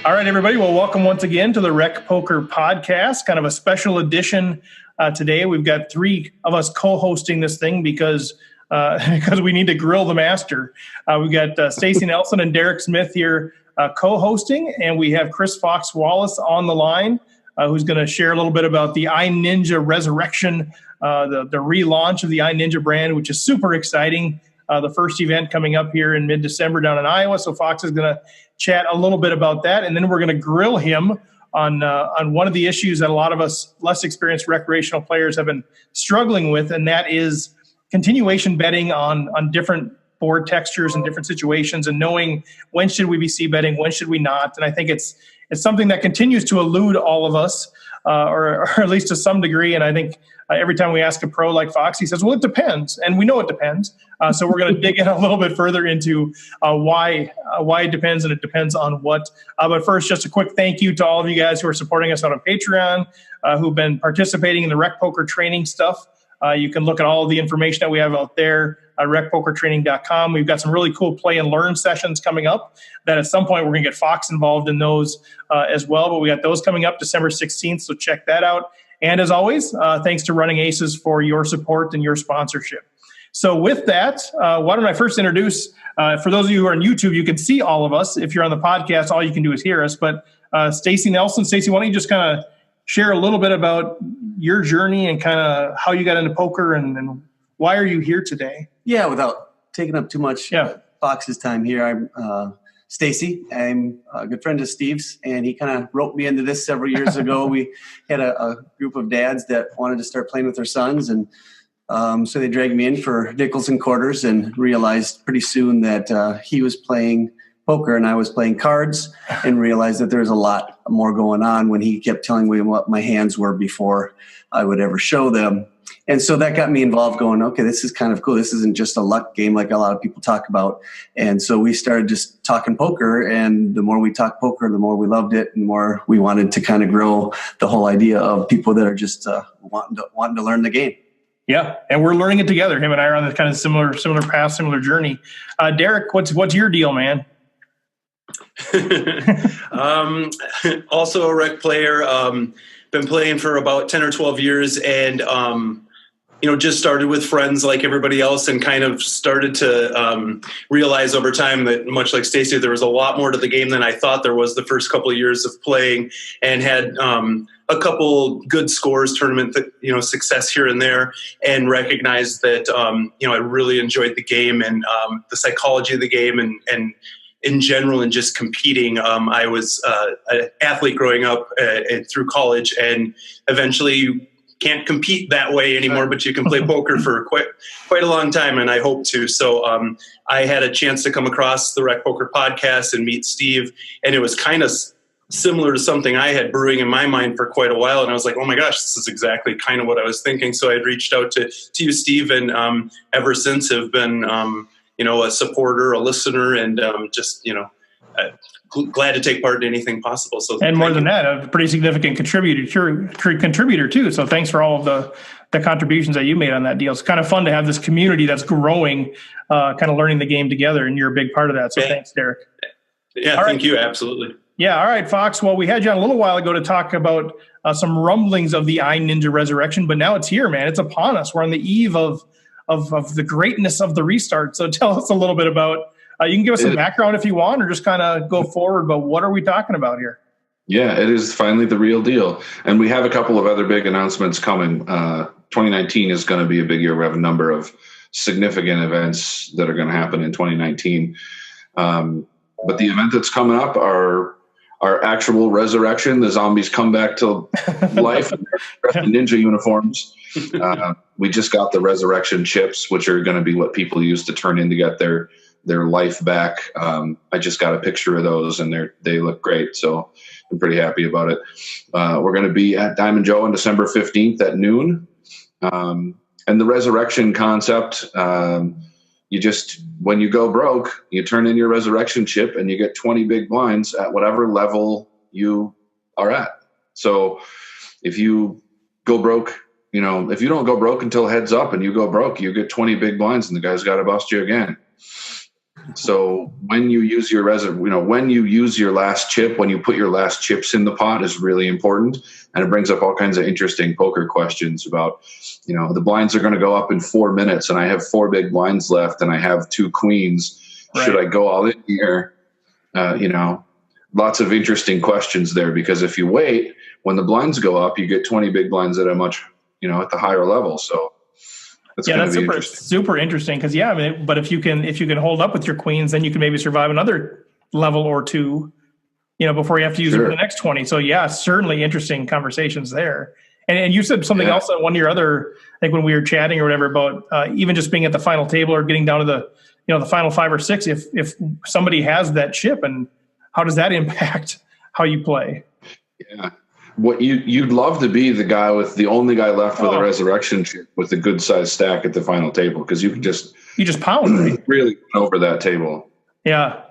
All right, everybody. Well, welcome once again to the RecPoker podcast, kind of a special edition today. We've got three of us co-hosting this thing because we need to grill the master. We've got Stacey Nelson and Derek Smith here co-hosting, and we have Chris Fox Wallace on the line, who's going to share a little bit about the iNinja Resurrection, the relaunch of the iNinja brand, which is super exciting. The first event coming up here in mid-December down in Iowa. So Fox is going to chat a little bit about that, and then we're going to grill him on one of the issues that a lot of us less experienced recreational players have been struggling with, and that is continuation betting on different board textures and different situations, and knowing when should we be c-betting, when should we not. And I think it's something that continues to elude all of us, or at least to some degree. And I think every time we ask a pro like Fox, he says, well, it depends. And we know it depends. So we're going to dig in a little bit further into why it depends, and it depends on what. But first, just a quick thank you to all of you guys who are supporting us on Patreon, who've been participating in the RecPoker training stuff. You can look at all of the information that we have out there at RecPokerTraining.com. We've got some really cool play and learn sessions coming up that at some point we're going to get Fox involved in those as well. But we got those coming up December 16th, so check that out. And as always, thanks to Running Aces for your support and your sponsorship. So with that, why don't I first introduce, for those of you who are on YouTube, you can see all of us. If you're on the podcast, all you can do is hear us. But Stacey Nelson, Stacey, why don't you just kind of share a little bit about your journey and kind of how you got into poker and why are you here today? Yeah, without taking up too much Fox's time here, I'm Stacey. I'm a good friend of Steve's, and he kind of roped me into this several years ago. We had a group of dads that wanted to start playing with their sons, and so they dragged me in for nickels and quarters, and realized pretty soon that he was playing poker and I was playing cards, and realized that there was a lot more going on when he kept telling me what my hands were before I would ever show them. And so that got me involved, going, okay, this is kind of cool. This isn't just a luck game like a lot of people talk about. And so we started just talking poker, and the more we talked poker, the more we loved it, and the more we wanted to kind of grow the whole idea of people that are just wanting to learn the game. Yeah, and we're learning it together. Him and I are on this kind of similar path, similar journey. Derek, what's your deal, man? Also a rec player. Been playing for about 10 or 12 years, and just started with friends like everybody else, and kind of started to realize over time that, much like Stacey, there was a lot more to the game than I thought there was the first couple of years of playing, and had a couple good scores, tournament success here and there, and recognized that I really enjoyed the game and the psychology of the game, and in general, and just competing. I was an athlete growing up and through college, and eventually you can't compete that way anymore, but you can play poker for quite a long time, and I hope to. So I had a chance to come across the RecPoker podcast and meet Steve, and it was kind of similar to something I had brewing in my mind for quite a while, and I was like, oh my gosh, this is exactly kind of what I was thinking. So I had reached out to you, Steve, and ever since have been a supporter, a listener, and glad to take part in anything possible. So, and more than that, a pretty significant contributor too. So thanks for all of the contributions that you made on that deal. It's kind of fun to have this community that's growing, kind of learning the game together, and you're a big part of that. So thanks, Derek. Yeah, thank you. Absolutely. Yeah. All right, Fox. Well, we had you on a little while ago to talk about some rumblings of the iNinja Resurrection, but now it's here, man. It's upon us. We're on the eve of the greatness of the restart. So tell us a little bit about, you can give us some background if you want, or just kind of go forward, but what are we talking about here? Yeah, it is finally the real deal. And we have a couple of other big announcements coming. 2019 is going to be a big year. We have a number of significant events that are going to happen in 2019. But the event that's coming up are our actual resurrection. The zombies come back to life in their ninja uniforms. We just got the resurrection chips, which are going to be what people use to turn in to get their life back. I just got a picture of those, and they look great. So I'm pretty happy about it. We're going to be at Diamond Joe on December 15th at noon. And the resurrection concept, when you go broke, you turn in your resurrection chip and you get 20 big blinds at whatever level you are at. So if you go broke, if you don't go broke until heads up and you go broke, you get 20 big blinds and the guy's got to bust you again. So when you use your when you use your last chip, when you put your last chips in the pot is really important. And it brings up all kinds of interesting poker questions about, the blinds are going to go up in 4 minutes and I have 4 big blinds left and I have 2 queens. Right. Should I go all in here? Lots of interesting questions there, because if you wait, when the blinds go up, you get 20 big blinds at a much, at the higher level. So that's super interesting. Because but if you can hold up with your queens, then you can maybe survive another level or 2, before you have to use it for the next 20. So certainly interesting conversations there. And you said something else on one of your other, I think when we were chatting or whatever, about even just being at the final table or getting down to the final 5 or 6, if somebody has that chip, and how does that impact how you play? Yeah. What you'd love to be the only guy left with a resurrection chip with a good sized stack at the final table, because you just pound, right? Really went over that table. Yeah.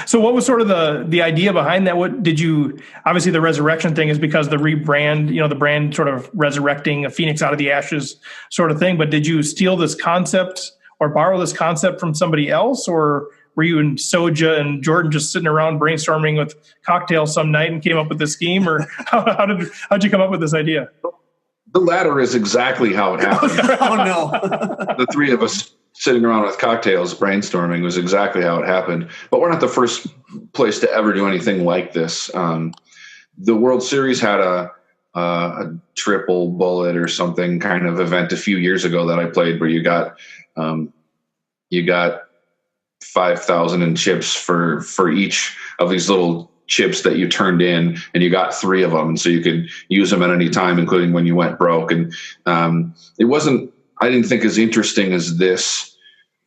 So what was sort of the idea behind that? What did you, obviously the resurrection thing is because the rebrand, the brand sort of resurrecting a phoenix out of the ashes sort of thing, but did you steal this concept or borrow this concept from somebody else, or were you and Soja and Jordan just sitting around brainstorming with cocktails some night and came up with this scheme, or how'd you come up with this idea? The latter is exactly how it happened. Oh no. The 3 of us sitting around with cocktails brainstorming was exactly how it happened. But we're not the first place to ever do anything like this. The World Series had a triple bullet or something kind of event a few years ago that I played, where you got 5,000 in chips for each of these little chips that you turned in, and you got 3 of them, and so you could use them at any time, including when you went broke. And I didn't think as interesting as this.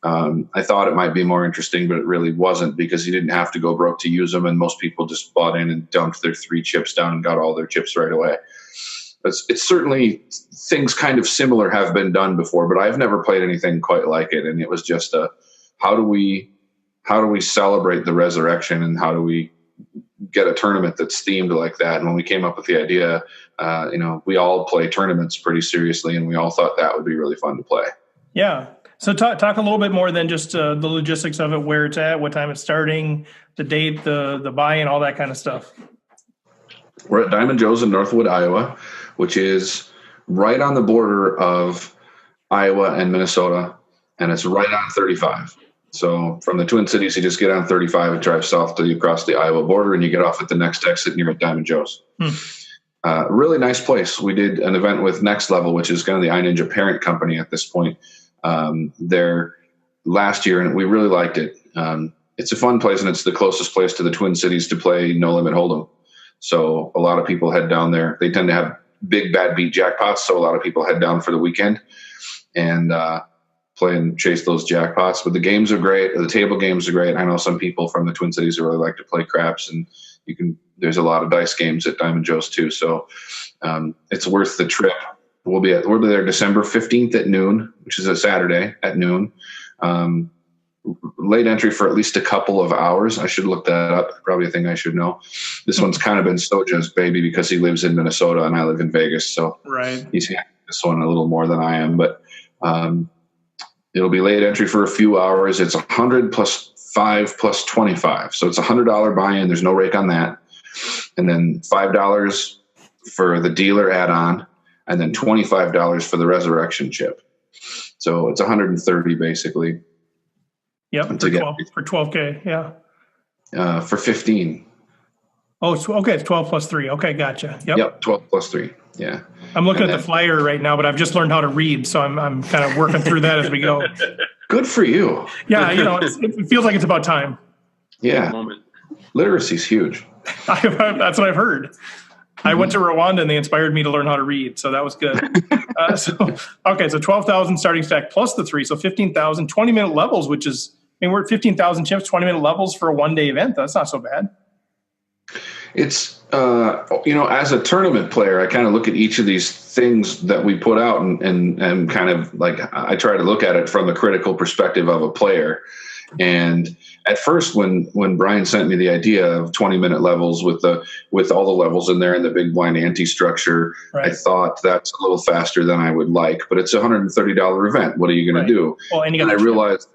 I thought it might be more interesting, but it really wasn't, because you didn't have to go broke to use them, and most people just bought in and dumped their 3 chips down and got all their chips right away. It's certainly, things kind of similar have been done before, but I've never played anything quite like it. And it was just how do we celebrate the resurrection, and how do we get a tournament that's themed like that? And when we came up with the idea, we all play tournaments pretty seriously, and we all thought that would be really fun to play. Yeah. So talk a little bit more than just the logistics of it, where it's at, what time it's starting, the date, the buy-in, all that kind of stuff. We're at Diamond Joe's in Northwood, Iowa, which is right on the border of Iowa and Minnesota, and it's right on 35. So from the Twin Cities, you just get on 35 and drive south till you cross the Iowa border, and you get off at the next exit, and you're at Diamond Joe's. Really nice place. We did an event with Next Level, which is kind of the iNinja parent company at this point, there last year, and we really liked it. It's a fun place, and it's the closest place to the Twin Cities to play No Limit Hold'em. So a lot of people head down there. They tend to have big bad beat jackpots, so a lot of people head down for the weekend and play and chase those jackpots. But the games are great. The table games are great. I know some people from the Twin Cities who really like to play craps, and there's a lot of dice games at Diamond Joe's too. So it's worth the trip. We'll be there December 15th at noon, which is a Saturday at noon. Late entry for at least a couple of hours. I should look that up. Probably a thing I should know. This one's kind of been Soja's baby because he lives in Minnesota and I live in Vegas. So he's handling this one a little more than I am. But it'll be late entry for a few hours. It's 100 plus 5 plus 25. So it's $100 buy-in. There's no rake on that. And then $5 for the dealer add-on, and then $25 for the resurrection chip. So it's 130 basically. Yep, for 12K, yeah. For 15. Oh, okay, it's 12 plus 3. Okay, gotcha. Yep, 12 plus 3, yeah. I'm looking at the flyer right now, but I've just learned how to read, so I'm kind of working through that as we go. Good for you. Yeah, it feels like it's about time. Yeah, literacy's huge. That's what I've heard. I went to Rwanda and they inspired me to learn how to read. So that was good. So 12,000 starting stack plus the 3. So 15,000, 20-minute levels, which is, we're at 15,000 chips, 20-minute levels for a one-day event. That's not so bad. It's, as a tournament player, I kind of look at each of these things that we put out and kind of like, I try to look at it from the critical perspective of a player. And at first, when Brian sent me the idea of 20-minute levels with all the levels in there and the big blind ante structure, I thought that's a little faster than I would like. But it's a $130 event. What are you going to do? Well, and I realized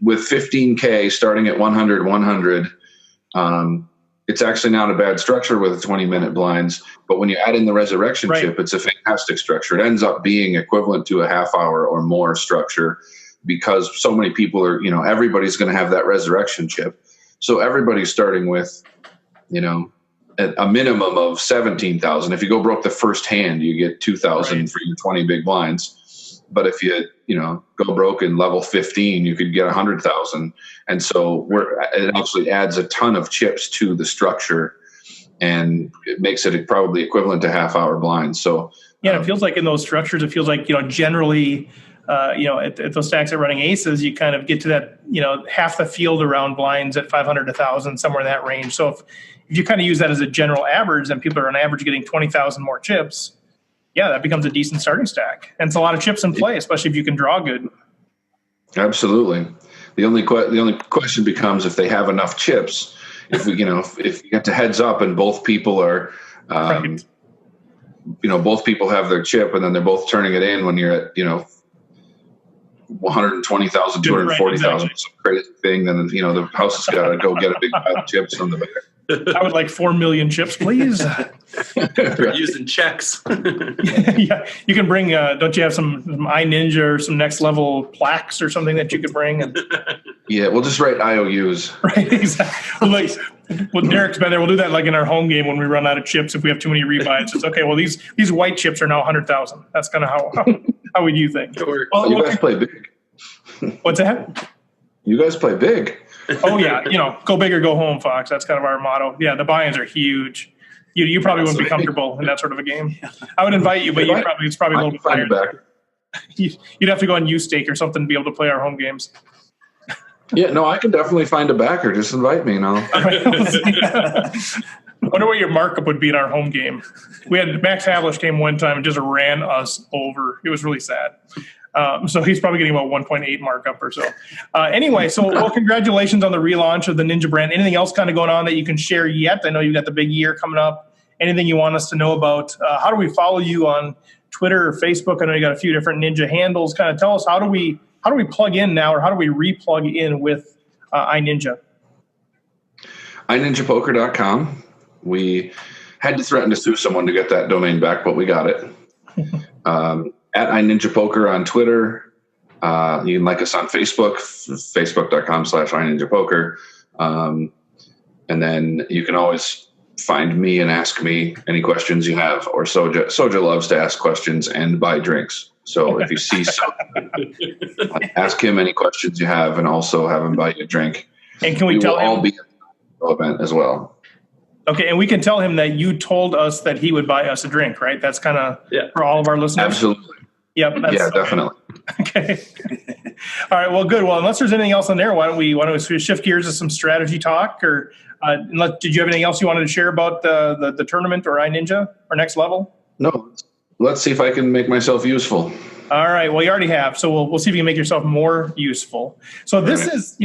with 15K starting at 100, it's actually not a bad structure with 20-minute blinds. But when you add in the resurrection chip, it's a fantastic structure. It ends up being equivalent to a half hour or more structure because so many people are, everybody's going to have that resurrection chip. So everybody's starting with, a minimum of 17,000. If you go broke the first hand, you get 2,000 for your 20 big blinds. But if you, go broke in level 15, you could get 100,000. And so it actually adds a ton of chips to the structure, and it makes it probably equivalent to half-hour blinds. So it feels like in those structures, it feels like generally, at those stacks that are running aces, you kind of get to that, half the field around blinds at 500 to 1,000, somewhere in that range. So if you kind of use that as a general average, then people are on average getting 20,000 more chips. Yeah, that becomes a decent starting stack. And it's a lot of chips in play, especially if you can draw good. Absolutely. The only question becomes if they have enough chips. If if you get to heads up and both people are, both people have their chip and then they're both turning it in when you're at 120,000, 240,000, some crazy thing. Then the house has got to go get a big pile of chips from the back. I would like 4 million chips, please. They're using checks. Yeah, you can bring. Don't you have some iNinja or some next level plaques or something that you could bring? Yeah, we'll just write IOUs. Right, exactly. Well, Derek's been there. We'll do that like in our home game when we run out of chips. If we have too many rebuys, it's okay. Well, these white chips are now 100,000. That's kind of how would you think? Well, you guys play big. What's that? You guys play big. Oh yeah, go big or go home, Fox. That's kind of our motto. Yeah, the buy-ins are huge. You probably wouldn't be comfortable in that sort of a game. I would invite you, but it's probably a little bit higher. You'd have to go on U-Stake or something to be able to play our home games. Yeah, no, I can definitely find a backer. Just invite me, and I'll. I wonder what your markup would be in our home game. We had Max Havlish came one time and just ran us over. It was really sad. So he's probably getting about 1.8 markup or so. Anyway, congratulations on the relaunch of the Ninja brand. Anything else kind of going on that you can share yet? I know you've got the big year coming up. Anything you want us to know about? How do we follow you on Twitter or Facebook? I know you got a few different Ninja handles. Kind of tell us how do we plug in now, or how do we re-plug in with iNinja? iNinjaPoker.com. We had to threaten to sue someone to get that domain back, but we got it. At iNinjaPoker on Twitter. You can like us on Facebook, facebook.com/iNinjaPoker. And then you can always find me and ask me any questions you have. Or Soja loves to ask questions and buy drinks. So if you see something, ask him any questions you have and also have him buy you a drink. And can we tell him? All be at the event as well. Okay, and we can tell him that you told us that he would buy us a drink, right? That's kind of for all of our listeners? Absolutely. Yep. Definitely. Okay. All right. Well, good. Well, unless there's anything else on there, why don't we shift gears to some strategy talk? Or did you have anything else you wanted to share about the tournament or iNinja or next level? No. Let's see if I can make myself useful. All right. Well, you already have. So we'll see if you can make yourself more useful. So this is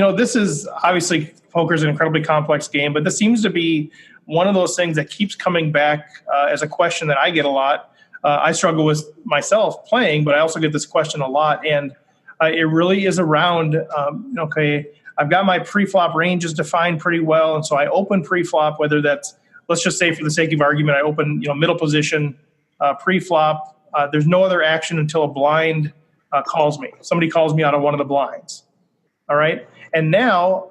obviously poker is an incredibly complex game, but this seems to be one of those things that keeps coming back as a question that I get a lot. I struggle with myself playing, but I also get this question a lot. And it really is around, I've got my pre-flop ranges defined pretty well. And so I open pre-flop, whether that's, let's just say for the sake of argument, I open, middle position pre-flop. There's no other action until a blind calls me. Somebody calls me out of one of the blinds. All right. And now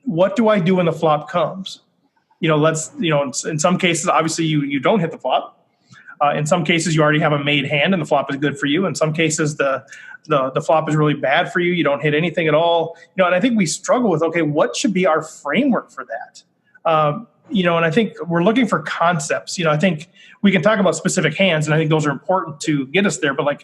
what do I do when the flop comes? In some cases, obviously you don't hit the flop. In some cases, you already have a made hand and the flop is good for you. In some cases, the flop is really bad for you. You don't hit anything at all. And I think we struggle with, what should be our framework for that? And I think we're looking for concepts. I think we can talk about specific hands, and I think those are important to get us there. But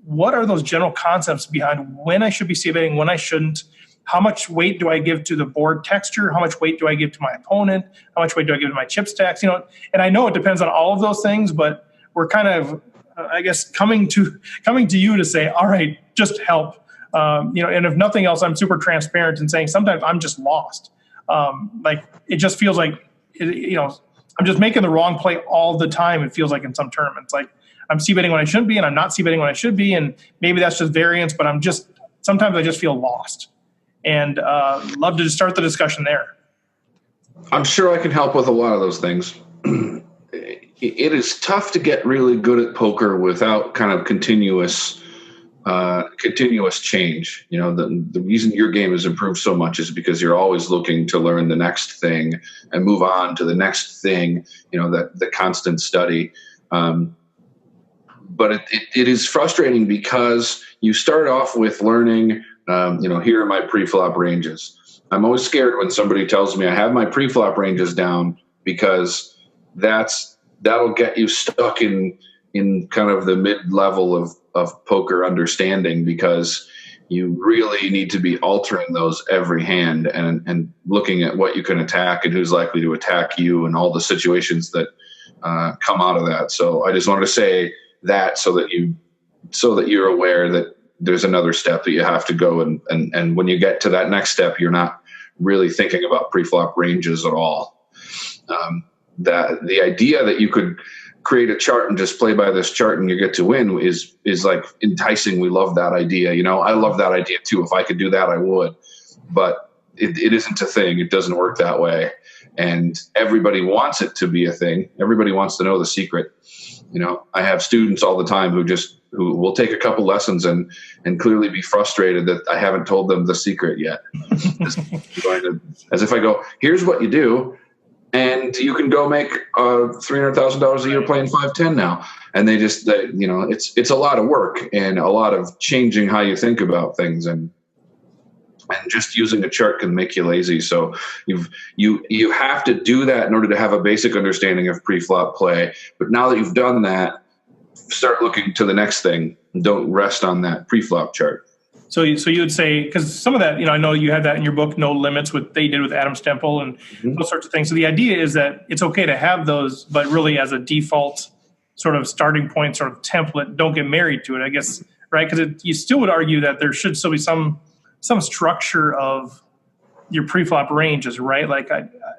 what are those general concepts behind when I should be c-betting, when I shouldn't? How much weight do I give to the board texture? How much weight do I give to my opponent? How much weight do I give to my chip stacks? And I know it depends on all of those things, but we're kind of, coming to you to say, all right, just help. And if nothing else, I'm super transparent in saying sometimes I'm just lost. It just feels like, I'm just making the wrong play all the time. It feels like in some tournaments, I'm c-betting when I shouldn't be, and I'm not c-betting when I should be. And maybe that's just variance, but sometimes I just feel lost. And love to start the discussion there. I'm sure I can help with a lot of those things. It is tough to get really good at poker without kind of continuous change. You know, the reason your game has improved so much is because you're always looking to learn the next thing and move on to the next thing, you know, the constant study. But it is frustrating because you start off with learning, you know, here are my pre-flop ranges. I'm always scared when somebody tells me I have my pre-flop ranges down, because that'll get you stuck in kind of the mid-level of poker understanding, because you really need to be altering those every hand and looking at what you can attack and who's likely to attack you and all the situations that come out of that. So I just wanted to say that so that you're aware that there's another step that you have to go, and when you get to that next step, you're not really thinking about pre-flop ranges at all. That the idea that you could create a chart and just play by this chart and you get to win is like enticing. We love that idea. You know, I love that idea too. If I could do that, I would, but it isn't a thing. It doesn't work that way. And everybody wants it to be a thing. Everybody wants to know the secret. You know, I have students all the time who will take a couple lessons and clearly be frustrated that I haven't told them the secret yet. As if I go, here's what you do, and you can go make $300,000 a year playing 5-10 now. And you know, it's a lot of work and a lot of changing how you think about things, and just using a chart can make you lazy. So you have to do that in order to have a basic understanding of pre-flop play. But now that you've done that, start looking to the next thing. Don't rest on that pre-flop chart. So you would say, because some of that, you know, I know you had that in your book, No Limits, what they did with Adam Stempel and those sorts of things. So the idea is that it's okay to have those, but really as a default sort of starting point, sort of template, don't get married to it, I guess, right? Because you still would argue that there should still be some structure of your pre-flop ranges, right? Like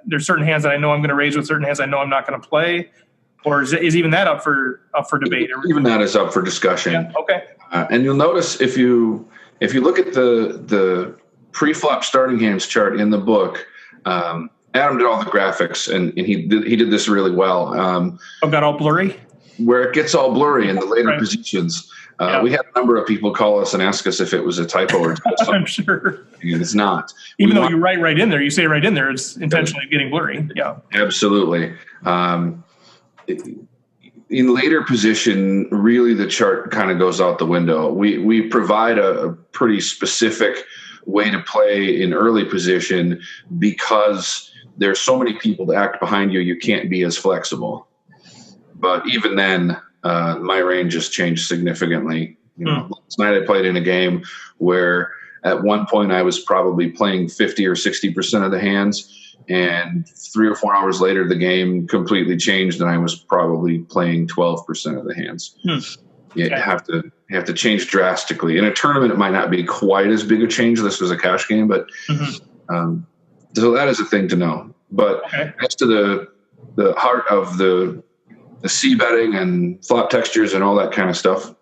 there's certain hands that I know I'm going to raise with, certain hands I know I'm not going to play. Or is even that up for debate? Even that is up for discussion. Yeah, okay. And you'll notice if you look at the pre-flop starting hands chart in the book, Adam did all the graphics, and he did this really well. Got all blurry? Where it gets all blurry in the later positions. We had a number of people call us and ask us if it was a typo or something. I'm sure. And it's not. Even though you write right in there, you say right in there, it's intentionally getting blurry. Yeah. Absolutely. In later position, really the chart kind of goes out the window. We provide a pretty specific way to play in early position because there's so many people to act behind you, you can't be as flexible. But even then, my range has changed significantly. You know, last night I played in a game where at one point I was probably playing 50 or 60% of the hands, and 3 or 4 hours later the game completely changed and I was probably playing 12% of the hands. You have to change drastically. In a tournament, it might not be quite as big a change. This was a cash game, but so that is a thing to know. But as to the heart of the C betting and flop textures and all that kind of stuff,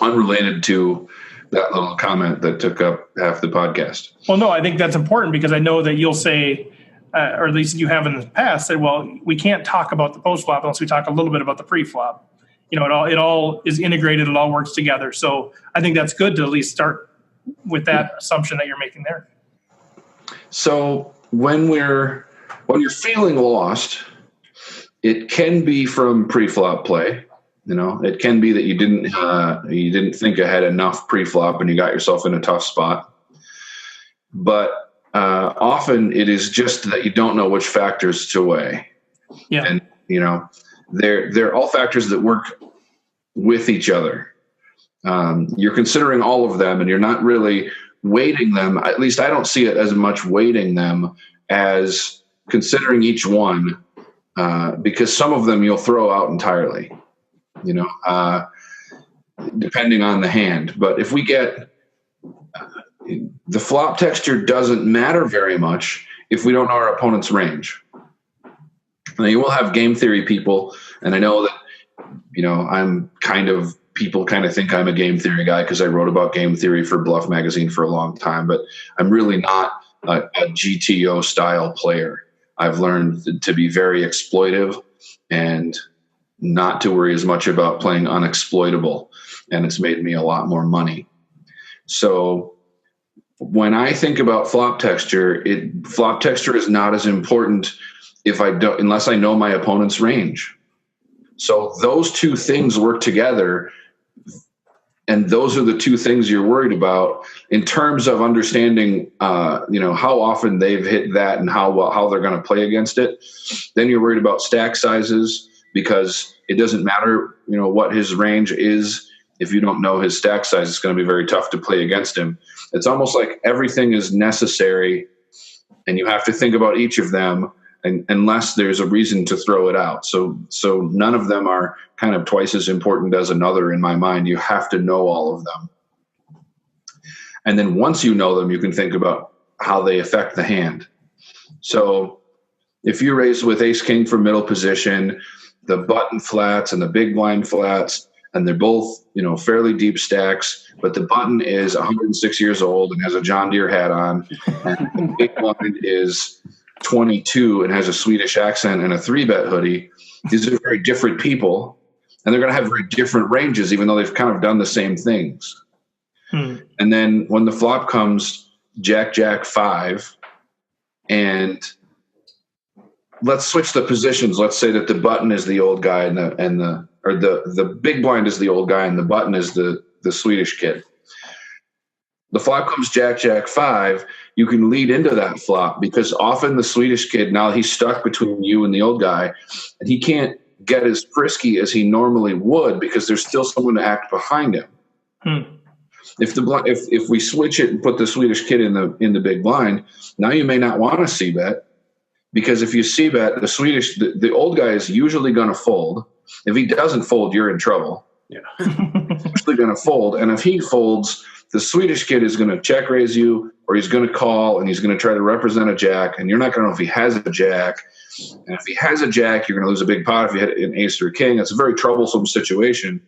unrelated to that little comment that took up half the podcast. Well, no, I think that's important because I know that you'll say, or at least you have in the past, said, well, we can't talk about the post flop unless we talk a little bit about the pre flop. You know, it all is integrated. It all works together. So I think that's good to at least start with that assumption that you're making there. So when you're feeling lost, it can be from pre-flop play. You know, it can be that you didn't think ahead enough pre-flop and you got yourself in a tough spot. But often it is just that you don't know which factors to weigh. Yeah. And you know, they're all factors that work with each other. You're considering all of them and you're not really weighting them. At least I don't see it as much weighting them as considering each one, because some of them you'll throw out entirely, you know, depending on the hand. But if we get the flop texture doesn't matter very much if we don't know our opponent's range. Now, you will have game theory people, and I know that, you know, I'm kind of people kind of think I'm a game theory guy because I wrote about game theory for Bluff Magazine for a long time, but I'm really not a GTO style player. I've learned to be very exploitive and not to worry as much about playing unexploitable, and it's made me a lot more money. So when I think about flop texture is not as important unless I know my opponent's range. So those two things work together, and those are the two things you're worried about in terms of understanding, how often they've hit that and how they're going to play against it. Then you're worried about stack sizes, because it doesn't matter, what his range is. If you don't know his stack size, it's going to be very tough to play against him. It's almost like everything is necessary, and you have to think about each of them, and unless there's a reason to throw it out. So none of them are kind of twice as important as another in my mind. You have to know all of them. And then once you know them, you can think about how they affect the hand. So if you raise with ace king for middle position, the button flats and the big blind flats, and they're both, fairly deep stacks, but the button is 106 years old and has a John Deere hat on, and the big blind is 22 and has a Swedish accent and a 3-bet hoodie. These are very different people, and they're going to have very different ranges, even though they've kind of done the same things. And then when the flop comes Jack, Jack, 5, and let's switch the positions. Let's say that the button is the old guy and the big blind is the old guy and the button is the Swedish kid. The flop comes Jack, Jack, 5. You can lead into that flop because often the Swedish kid, now he's stuck between you and the old guy, and he can't get as frisky as he normally would because there's still someone to act behind him. If we switch it and put the Swedish kid in the big blind, now you may not want to c-bet, because if you c-bet, the old guy is usually going to fold. If he doesn't fold, you're in trouble. Yeah. He's usually going to fold, and if he folds, the Swedish kid is going to check raise you, or he's going to call, and he's going to try to represent a jack, and you're not going to know if he has a jack. And if he has a jack, you're going to lose a big pot. If you hit an ace or a king, it's a very troublesome situation.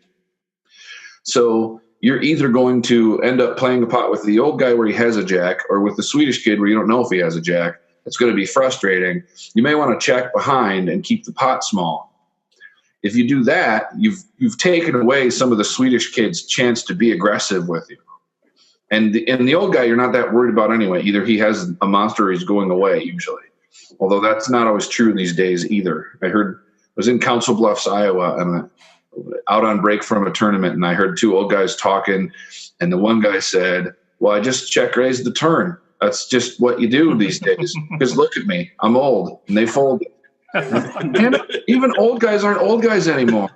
So you're either going to end up playing a pot with the old guy where he has a jack, or with the Swedish kid where you don't know if he has a jack. It's going to be frustrating. You may want to check behind and keep the pot small. If you do that, you've taken away some of the Swedish kid's chance to be aggressive with you. And the old guy, you're not that worried about anyway. Either he has a monster or he's going away usually. Although that's not always true these days either. I was in Council Bluffs, Iowa, and out on break from a tournament, and I heard two old guys talking, and the one guy said, "Well, I just check raised the turn. That's just what you do these days. Because look at me, I'm old." And they folded. Even old guys aren't old guys anymore.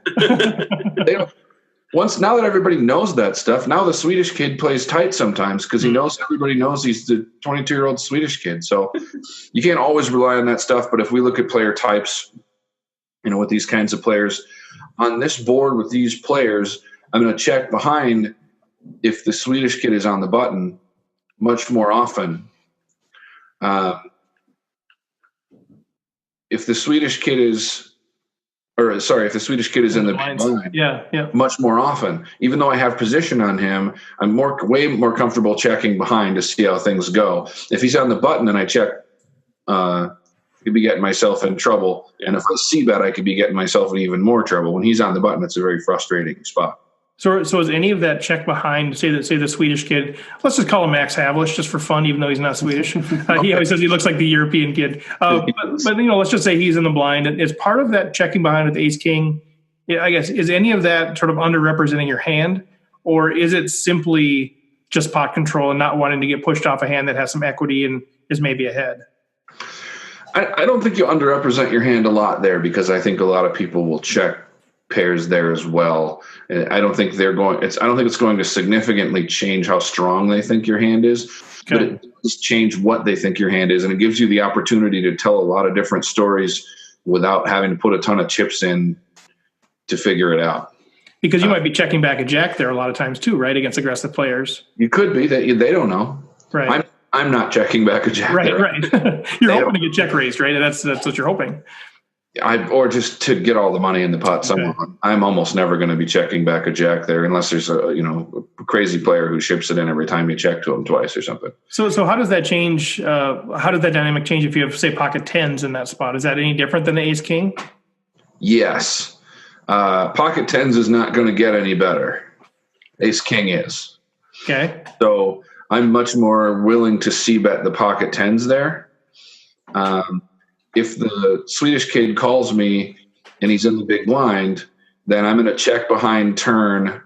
Now that everybody knows that stuff, now the Swedish kid plays tight sometimes because everybody knows he's the 22-year-old Swedish kid. So you can't always rely on that stuff. But if we look at player types, with these kinds of players, on this board with these players, I'm going to check behind if the Swedish kid is on the button much more often. If the Swedish kid is in the blind, much more often. Even though I have position on him, I'm way more comfortable checking behind to see how things go. If he's on the button and I check, I could be getting myself in trouble. And if I c-bet, I could be getting myself in even more trouble. When he's on the button, it's a very frustrating spot. So is any of that check behind, say the Swedish kid, let's just call him Max Havlish just for fun, even though he's not Swedish. He always says he looks like the European kid. But let's just say he's in the blind. Is part of that checking behind with the ace king, I guess, is any of that sort of underrepresenting your hand? Or is it simply just pot control and not wanting to get pushed off a hand that has some equity and is maybe ahead? I don't think you underrepresent your hand a lot there, because I think a lot of people will check pairs there as well. I don't think it's going to significantly change how strong they think your hand is, but it does change what they think your hand is, and it gives you the opportunity to tell a lot of different stories without having to put a ton of chips in to figure it out. Because you might be checking back a jack there a lot of times too, right, against aggressive players. You could be. They don't know. Right. I'm not checking back a jack. Right. You're hoping to get check raised, right? And that's what you're hoping. or just to get all the money in the pot somewhere. I'm almost never going to be checking back a jack there unless there's a crazy player who ships it in every time you check to him twice or something. So how does that change? How does that dynamic change if you have, say, pocket tens in that spot? Is that any different than the ace king? Yes. Pocket tens is not going to get any better. Ace king is. Okay. So I'm much more willing to c-bet the pocket tens there. If the Swedish kid calls me and he's in the big blind, then I'm going to check behind turn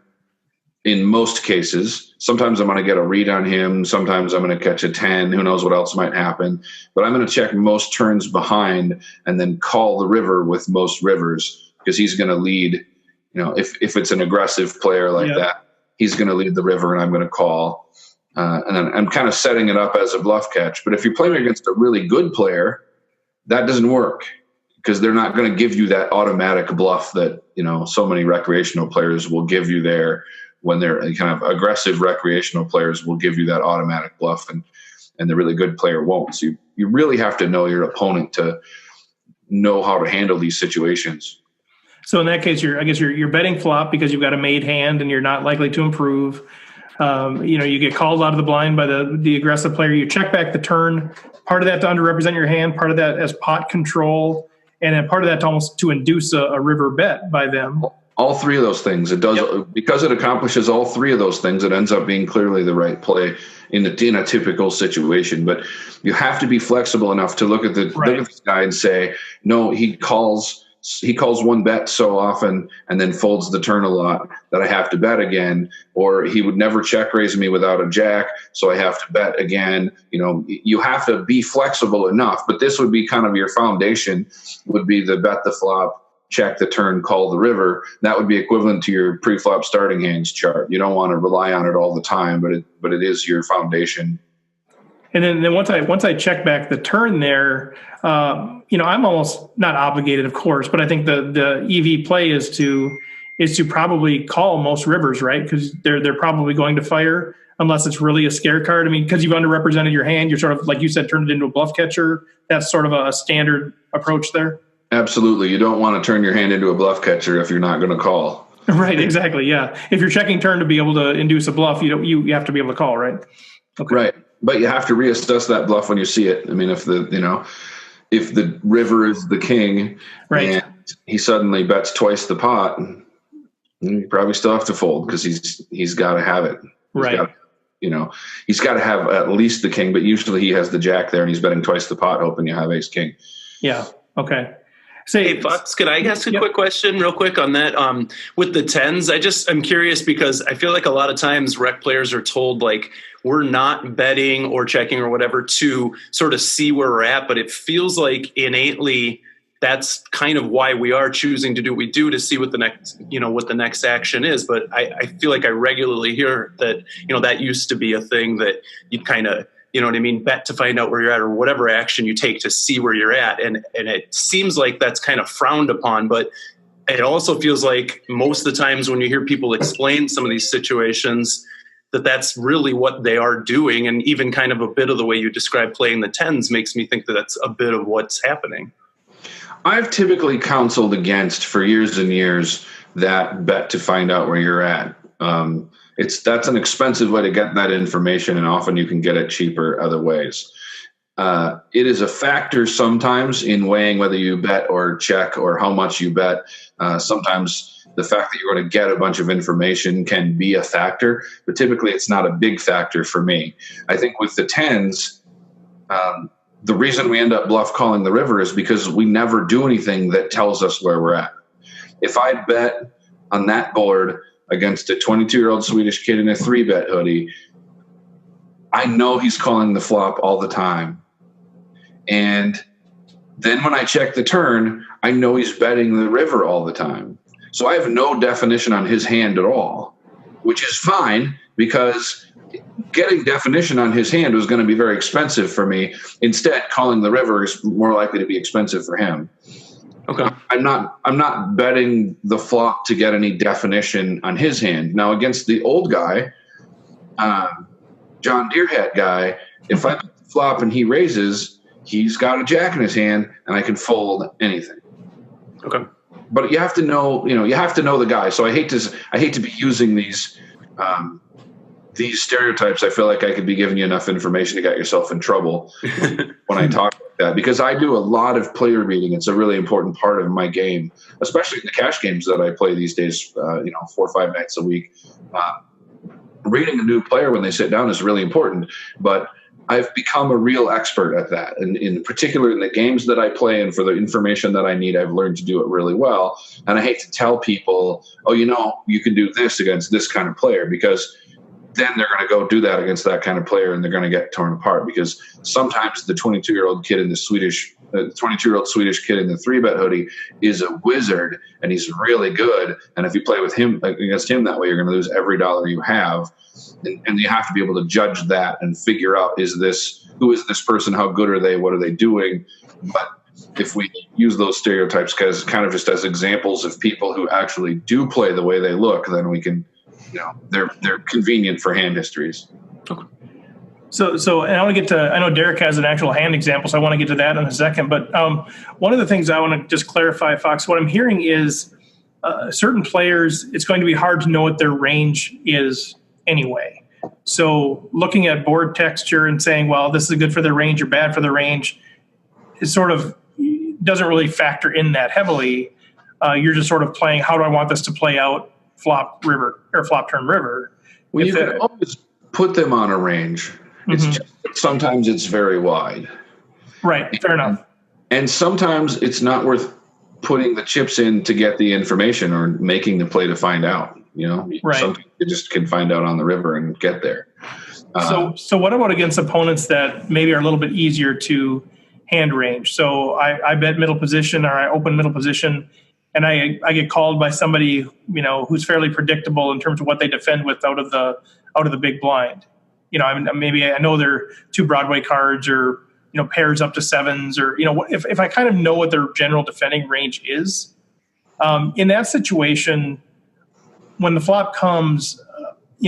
in most cases. Sometimes I'm going to get a read on him. Sometimes I'm going to catch a 10. Who knows what else might happen. But I'm going to check most turns behind and then call the river with most rivers because he's going to lead. If it's an aggressive player like that, he's going to lead the river and I'm going to call. And then I'm kind of setting it up as a bluff catch. But if you're playing against a really good player, that doesn't work because they're not going to give you that automatic bluff that, so many recreational players will give you there when they're kind of aggressive recreational players will give you that automatic bluff and the really good player won't. So you really have to know your opponent to know how to handle these situations. So in that case, you're betting flop because you've got a made hand and you're not likely to improve. You get called out of the blind by the aggressive player. You check back the turn. Part of that to underrepresent your hand, part of that as pot control, and then part of that to almost to induce a river bet by them. All three of those things. It does because it accomplishes all three of those things. It ends up being clearly the right play in a typical situation. But you have to be flexible enough to look at this guy and say, no, he calls one bet so often and then folds the turn a lot that I have to bet again, or he would never check raise me without a jack, so I have to bet again. You have to be flexible enough, but this would be kind of your foundation would be the bet the flop, check the turn, call the river. That would be equivalent to your pre-flop starting hands chart. You don't want to rely on it all the time, but it is your foundation. And then once I check back the turn there, I'm almost not obligated, of course, but I think the EV play is to probably call most rivers, right? Because they're probably going to fire unless it's really a scare card. I mean, because you've underrepresented your hand, you're sort of, like you said, turned it into a bluff catcher. That's sort of a standard approach there. Absolutely. You don't want to turn your hand into a bluff catcher if you're not going to call. Right. Exactly. Yeah. If you're checking turn to be able to induce a bluff, you have to be able to call, right? Okay. Right. But you have to reassess that bluff when you see it. I mean, if the river is the king and he suddenly bets twice the pot, you probably still have to fold because he's got to have it. He's got to have at least the king, but usually he has the jack there and he's betting twice the pot, hoping you have ace king. Yeah. Okay. Hey, Fox, could I ask a quick question real quick on that? With the tens, I'm curious because I feel like a lot of times rec players are told like we're not betting or checking or whatever to sort of see where we're at, but it feels like innately that's kind of why we are choosing to do what we do to see what the next action is. But I feel like I regularly hear that, that used to be a thing that you kind of, bet to find out where you're at or whatever action you take to see where you're at. And it seems like that's kind of frowned upon, but it also feels like most of the times when you hear people explain some of these situations, that's really what they are doing. And even kind of a bit of the way you describe playing the tens makes me think that that's a bit of what's happening. I've typically counseled against for years and years that bet to find out where you're at. That's an expensive way to get that information, and often you can get it cheaper other ways. It is a factor sometimes in weighing whether you bet or check or how much you bet. Sometimes the fact that you're going to get a bunch of information can be a factor, but typically it's not a big factor for me. I think with the tens, the reason we end up bluff calling the river is because we never do anything that tells us where we're at. If I bet on that board against a 22-year-old Swedish kid in a 3-bet hoodie, I know he's calling the flop all the time. And then when I check the turn, I know he's betting the river all the time. So I have no definition on his hand at all, which is fine because getting definition on his hand was going to be very expensive for me. Instead, calling the river is more likely to be expensive for him. Okay. I'm not betting the flop to get any definition on his hand. Now against the old guy, John Deere hat guy, if I bet the flop and he raises, he's got a jack in his hand and I can fold anything. Okay. But you have to know, the guy. So I hate to be using these stereotypes. I feel like I could be giving you enough information to get yourself in trouble when I talk like that, because I do a lot of player reading. It's a really important part of my game, especially in the cash games that I play these days, 4 or 5 nights a week. Reading a new player when they sit down is really important, but I've become a real expert at that. And in particular, in the games that I play and for the information that I need, I've learned to do it really well. And I hate to tell people, you can do this against this kind of player, because then they're going to go do that against that kind of player and they're going to get torn apart, because sometimes the 22-year-old kid in the 22-year-old Swedish kid in the 3-bet hoodie is a wizard and he's really good. And if you play with him against him that way, you're going to lose every dollar you have. And you have to be able to judge that and figure out, who is this person? How good are they? What are they doing? But if we use those stereotypes as kind of just as examples of people who actually do play the way they look, then we can, they're convenient for hand histories. Okay. So and I want to get to, I know Derek has an actual hand example, so I want to get to that in a second. But one of the things I want to just clarify, Fox, what I'm hearing is certain players, it's going to be hard to know what their range is anyway. So looking at board texture and saying, well, this is good for their range or bad for their range, is sort of doesn't really factor in that heavily. You're just sort of playing, how do I want this to play out, flop river or flop turn river. Well, you can always put them on a range. It's just, sometimes it's very wide. Right. Fair enough. And sometimes it's not worth putting the chips in to get the information or making the play to find out. Right. Something you just can find out on the river and get there. So what about against opponents that maybe are a little bit easier to hand range? So I bet middle position, or I open middle position, and I get called by somebody, who's fairly predictable in terms of what they defend with out of the big blind. Maybe I know they're 2 Broadway cards, or pairs up to 7s, or if I kind of know what their general defending range is, in that situation, when the flop comes,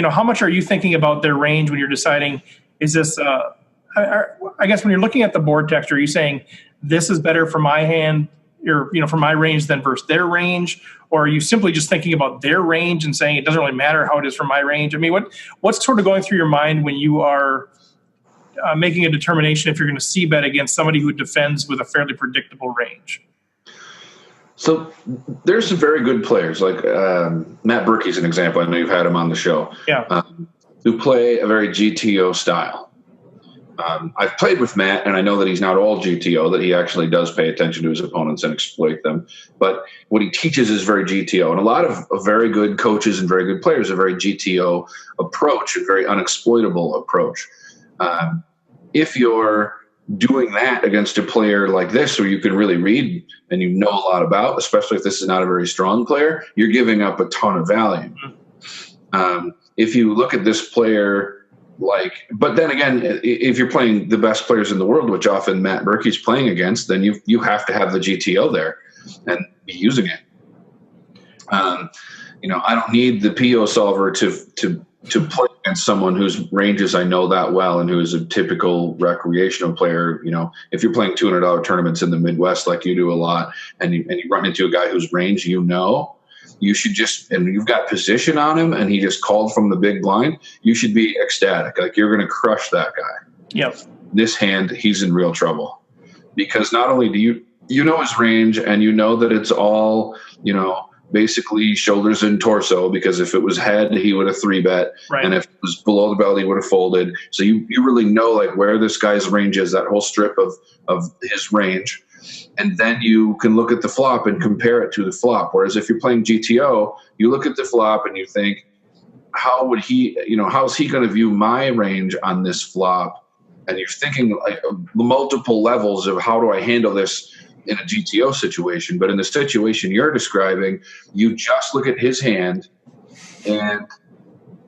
how much are you thinking about their range when you're deciding, is this, I guess when you're looking at the board texture, are you saying this is better for my hand, or, for my range than versus their range? Or are you simply just thinking about their range and saying it doesn't really matter how it is for my range? I mean, what's sort of going through your mind when you are making a determination if you're going to c-bet against somebody who defends with a fairly predictable range? So there's some very good players, like Matt Berkey's an example. I know you've had him on the show. Yeah. Who play a very GTO style. I've played with Matt, and I know that he's not all GTO, that he actually does pay attention to his opponents and exploit them. But what he teaches is very GTO. And a lot of very good coaches and very good players have a very GTO approach, a very unexploitable approach. If you're doing that against a player like this, where you can really read and a lot about, especially if this is not a very strong player, you're giving up a ton of value. If you look at this player, but then again, if you're playing the best players in the world, which often Matt Berkey's playing against, then you have to have the GTO there and be using it. I don't need the PO solver to play against someone whose ranges I know that well and who is a typical recreational player. If you're playing $200 tournaments in the Midwest like you do a lot, and you run into a guy whose range you should and you've got position on him and he just called from the big blind, you should be ecstatic. Like, you're going to crush that guy. Yep. This hand, he's in real trouble, because not only do you know his range, and that it's all, basically shoulders and torso, because if it was head, he would have 3-bet. Right. And if it was below the belt, he would have folded. So you really know where this guy's range is, that whole strip of his range. And then you can look at the flop and compare it to the flop. Whereas if you're playing GTO, you look at the flop and you think, how is he going to view my range on this flop? And you're thinking multiple levels of, how do I handle this in a GTO situation? But in the situation you're describing, you just look at his hand and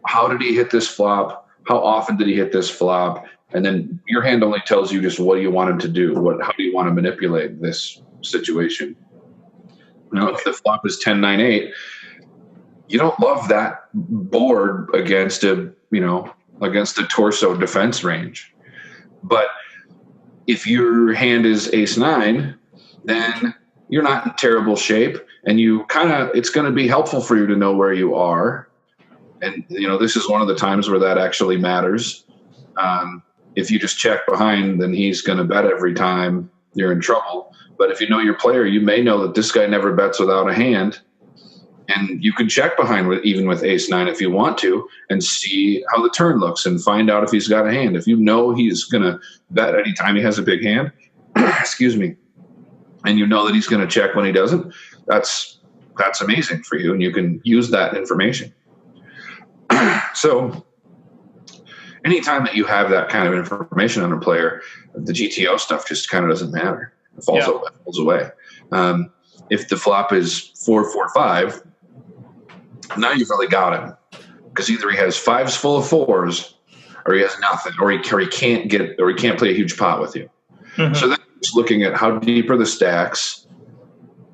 how did he hit this flop? How often did he hit this flop? And then your hand only tells you just what do you want him to do? How do you want to manipulate this situation? If the flop is 10-9-8, you don't love that board against a torso defense range. But if your hand is ace-9, then you're not in terrible shape, and it's going to be helpful for you to know where you are. And, this is one of the times where that actually matters. If you just check behind, then he's going to bet every time, you're in trouble. But if you know your player, you may know that this guy never bets without a hand. And you can check behind even with ace nine if you want to, and see how the turn looks and find out if he's got a hand. If you know he's going to bet anytime he has a big hand, excuse me, and you know that he's going to check when he doesn't, that's amazing for you, and you can use that information. So anytime that you have that kind of information on a player, the GTO stuff just kind of doesn't matter. It falls away. If the flop is 4-4-5, now you've really got him, because either he has fives full of fours, or he has nothing, or he can't play a huge pot with you. Mm-hmm. So then just looking at how deep are the stacks.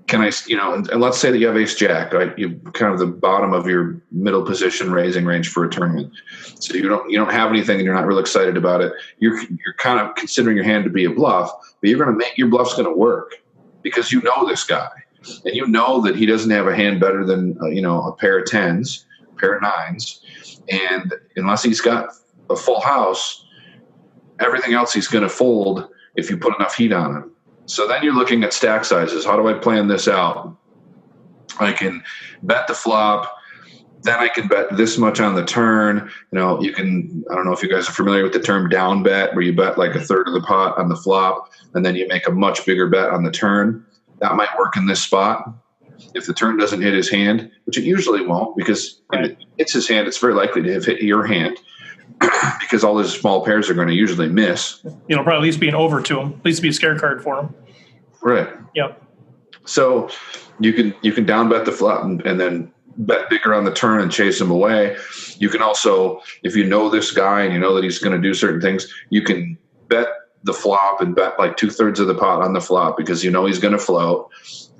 Can I, and let's say that you have ace jack, right? You kind of the bottom of your middle position raising range for a tournament. So you don't have anything, and you're not real excited about it. You're kind of considering your hand to be a bluff, but your bluff's going to work because you know this guy, and you know that he doesn't have a hand better than a pair of tens, a pair of nines, and unless he's got a full house, everything else he's going to fold if you put enough heat on him. So then you're looking at stack sizes. How do I plan this out? I can bet the flop. Then I can bet this much on the turn. You can, I don't know if you guys are familiar with the term down bet, where you bet like a third of the pot on the flop, and then you make a much bigger bet on the turn. That might work in this spot. If the turn doesn't hit his hand, which it usually won't, because if it hits his hand, it's very likely to have hit your hand. Because all his small pairs are going to usually miss. Probably at least be an over to him. At least be a scare card for him. Right. Yep. So you can down bet the flop and then bet bigger on the turn and chase him away. You can also, if you know this guy and you know that he's going to do certain things, you can bet the flop and bet like 2/3 of the pot on the flop because you know he's going to float,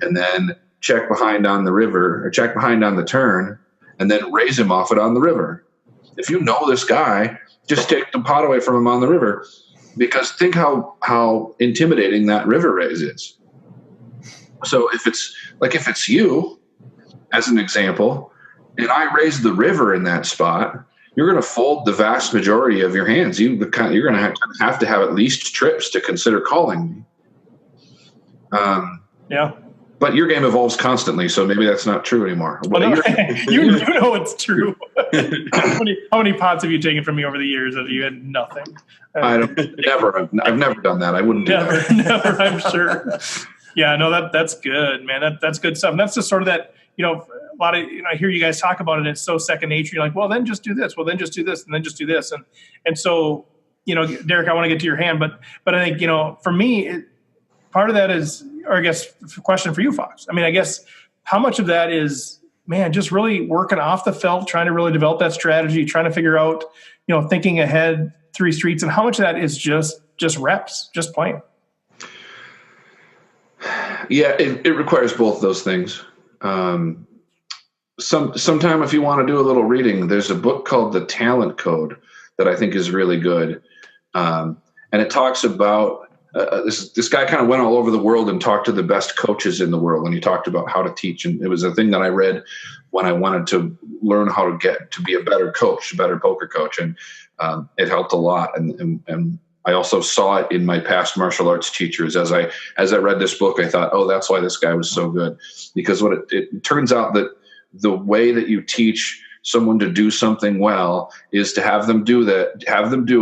and then check behind on the river or check behind on the turn and then raise him off it on the river. If you know this guy, just take the pot away from him on the river, because think how intimidating that river raise is. So if it's you, as an example, and I raise the river in that spot, you're going to fold the vast majority of your hands. You're going to have to have at least trips to consider calling me. Yeah. But your game evolves constantly, so maybe that's not true anymore. Well, no, you know it's true. How many pots have you taken from me over the years that you had nothing? I've never done that. I wouldn't do that. Never, I'm sure. Yeah, no, that's good, man. That's good stuff. And that's just sort of that, a lot of, I hear you guys talk about it, and it's so second nature. You're like, well, then just do this. Well, then just do this, and then just do this. And so, Derek, I want to get to your hand, but I think, for me, part of that is, or I guess a question for you, Fox. I mean, I guess how much of that is, man, just really working off the felt, trying to really develop that strategy, trying to figure out, thinking ahead 3 streets, and how much of that is just reps, just playing? Yeah, it requires both those things. Sometime if you want to do a little reading, there's a book called The Talent Code that I think is really good. And it talks about this guy kind of went all over the world and talked to the best coaches in the world, and he talked about how to teach. And it was a thing that I read when I wanted to learn how to get to be a better coach, a better poker coach, and it helped a lot. And I also saw it in my past martial arts teachers. As I read this book, I thought, oh, that's why this guy was so good, because it turns out that the way that you teach someone to do something well is to have them do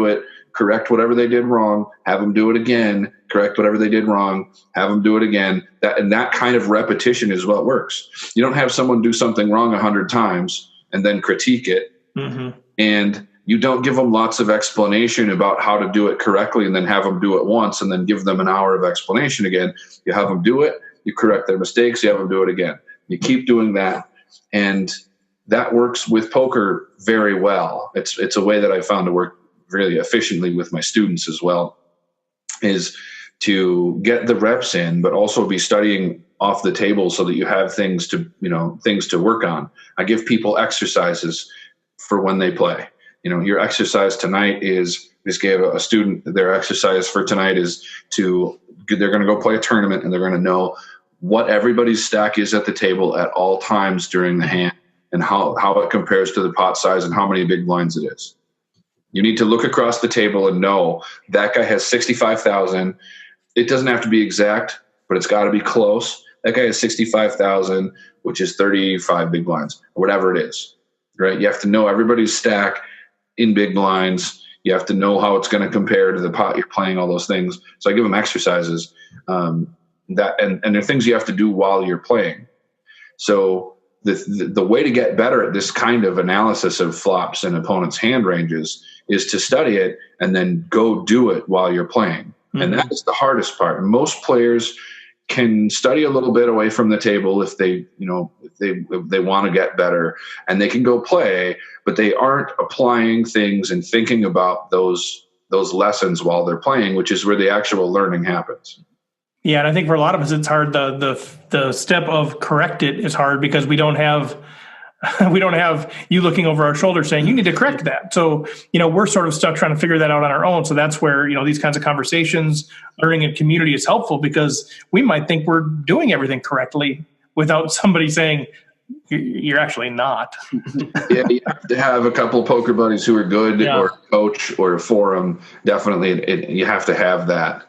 it, correct whatever they did wrong, have them do it again, correct whatever they did wrong, have them do it again. That kind of repetition is what works. You don't have someone do something wrong 100 times and then critique it. Mm-hmm. And you don't give them lots of explanation about how to do it correctly and then have them do it once and then give them an hour of explanation again. You have them do it, you correct their mistakes, you have them do it again. You keep doing that. And that works with poker very well. It's a way that I found to work really efficiently with my students as well, is to get the reps in, but also be studying off the table so that you have things to work on. I give people exercises for when they play. Your exercise tonight just gave a student their exercise for tonight is they're going to go play a tournament, and they're going to know what everybody's stack is at the table at all times during the hand, and how it compares to the pot size and how many big blinds it is. You need to look across the table and know that guy has 65,000. It doesn't have to be exact, but it's got to be close. That guy has 65,000, which is 35 big blinds, or whatever it is, right? You have to know everybody's stack in big blinds. You have to know how it's going to compare to the pot you're playing, all those things. So I give them exercises and they're things you have to do while you're playing. So the way to get better at this kind of analysis of flops and opponents' hand ranges is to study it and then go do it while you're playing. Mm-hmm. And that is the hardest part. Most players can study a little bit away from the table if they want to get better, and they can go play, but they aren't applying things and thinking about those lessons while they're playing, which is where the actual learning happens. Yeah, and I think for a lot of us, it's hard. The step of correct it is hard because we don't have you looking over our shoulder saying you need to correct that. So we're sort of stuck trying to figure that out on our own. So that's where these kinds of conversations, learning in community is helpful, because we might think we're doing everything correctly without somebody saying you're actually not. Yeah, you have to have a couple of poker buddies who are good, or a coach or a forum. Definitely, you have to have that.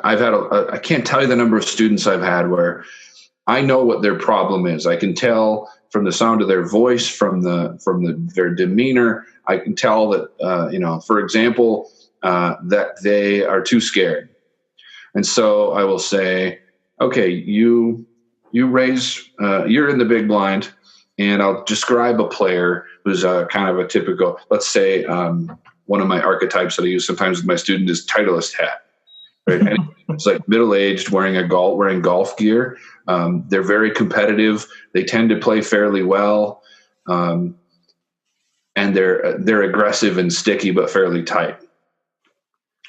I've had I can't tell you the number of students I've had where I know what their problem is. I can tell from the sound of their voice, from their demeanor. I can tell that for example, that they are too scared. And so I will say, okay, you raise, you're in the big blind, and I'll describe a player who's kind of a typical, let's say, one of my archetypes that I use sometimes with my student is Titleist hat. Right? And it's like middle-aged, wearing golf gear. They're very competitive. They tend to play fairly well, and they're aggressive and sticky, but fairly tight.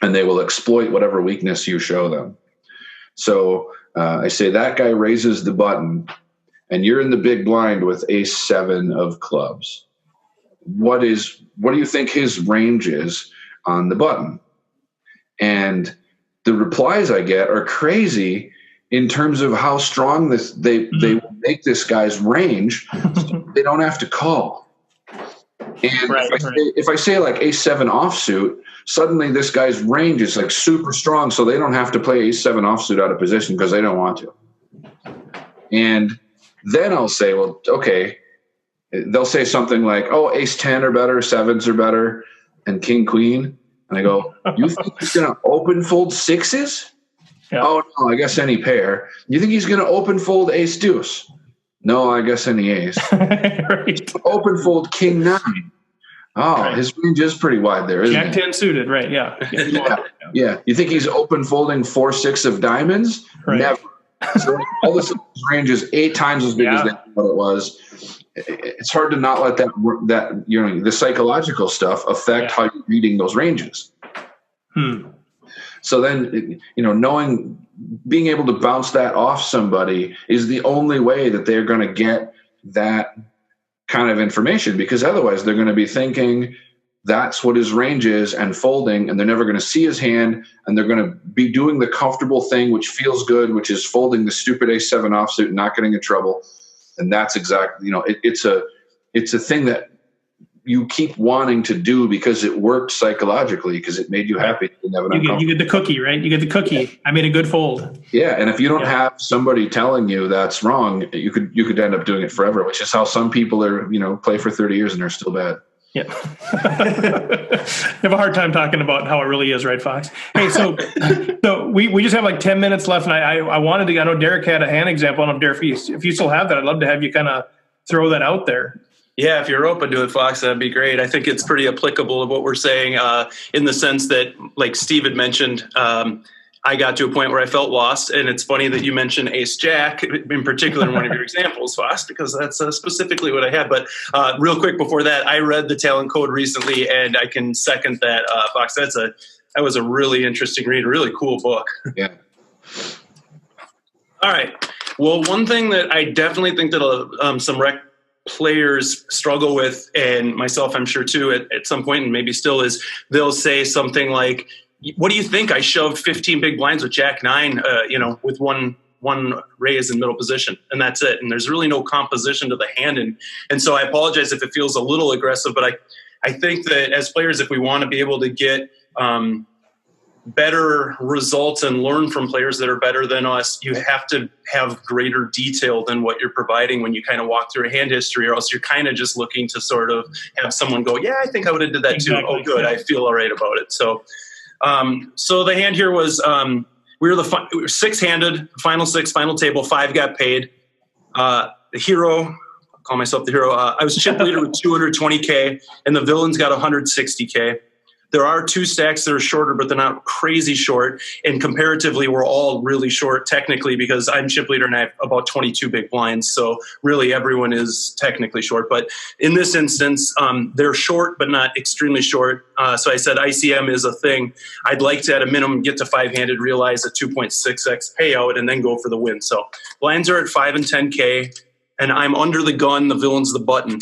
And they will exploit whatever weakness you show them. So I say that guy raises the button, and you're in the big blind with ace-7 of clubs. What do you think his range is on the button? And the replies I get are crazy in terms of how strong they make this guy's range, so they don't have to call. And if I say like ace-7 offsuit, suddenly this guy's range is like super strong, so they don't have to play ace-7 offsuit out of position because they don't want to. And then I'll say, well, okay. They'll say something like, oh, ace-10 are better, 7s are better, and king-queen. And I go, you think he's going to open fold 6s? Yeah. Oh, no, I guess any pair. You think he's going to open fold ace-deuce? No, I guess any ace. Right. Open fold king-9. Oh, right. His range is pretty wide there, isn't it? Jack-10 suited, right, yeah. Yeah. You think he's open folding 4-6 of diamonds? Right. Never. So all this range is 8 times as big as they thought it was. It's hard to not let that the psychological stuff affect how you're reading those ranges. So then, being able to bounce that off somebody is the only way that they're going to get that kind of information, because otherwise they're going to be thinking that's what his range is and folding, and they're never going to see his hand, and they're going to be doing the comfortable thing, which feels good, which is folding the stupid ace-7 offsuit and not getting in trouble. And that's exactly, it's a thing that you keep wanting to do because it worked psychologically, because it made you happy. You get the cookie, right? You get the cookie. Yeah. I made a good fold. Yeah, and if you don't have somebody telling you that's wrong, you could end up doing it forever, which is how some people are, play for 30 years and they're still bad. Yeah. You have a hard time talking about how it really is, right, Fox? Hey, so we just have like 10 minutes left, and I wanted to, I know Derek had a hand example. I don't know, Derek, if you still have that, I'd love to have you kind of throw that out there. Yeah, if you're open to it, Fox, that'd be great. I think it's pretty applicable to what we're saying in the sense that, like Steve had mentioned, I got to a point where I felt lost. And it's funny that you mentioned ace-jack in particular in one of your examples, Fox, because that's specifically what I had. But real quick before that, I read the Talent Code recently, and I can second that, Fox. That was a really interesting read, a really cool book. Yeah. All right. Well, one thing that I definitely think that some rec players struggle with, and myself I'm sure too at some point, and maybe still, is they'll say something like, what do you think? I shoved 15 big blinds with Jack-9, with one raise in middle position, and that's it. And there's really no composition to the hand. And so I apologize if it feels a little aggressive, but I think that as players, if we want to be able to get better results and learn from players that are better than us, you have to have greater detail than what you're providing when you kind of walk through a hand history, or else you're kind of just looking to sort of have someone go, yeah, I think I would have did that too. Oh, good. I feel all right about it. So the hand here was, we were six-handed, final six, final table, 5 got paid. The hero, I'll call myself the hero. I was chip leader with 220K, and the villain's got 160K. There are 2 stacks that are shorter, but they're not crazy short. And comparatively, we're all really short technically because I'm chip leader and I have about 22 big blinds. So really everyone is technically short. But in this instance, they're short, but not extremely short. So I said ICM is a thing. I'd like to, at a minimum, get to 5-handed, realize a 2.6x payout, and then go for the win. So blinds are at 5 and 10K, and I'm under the gun. The villain's the button.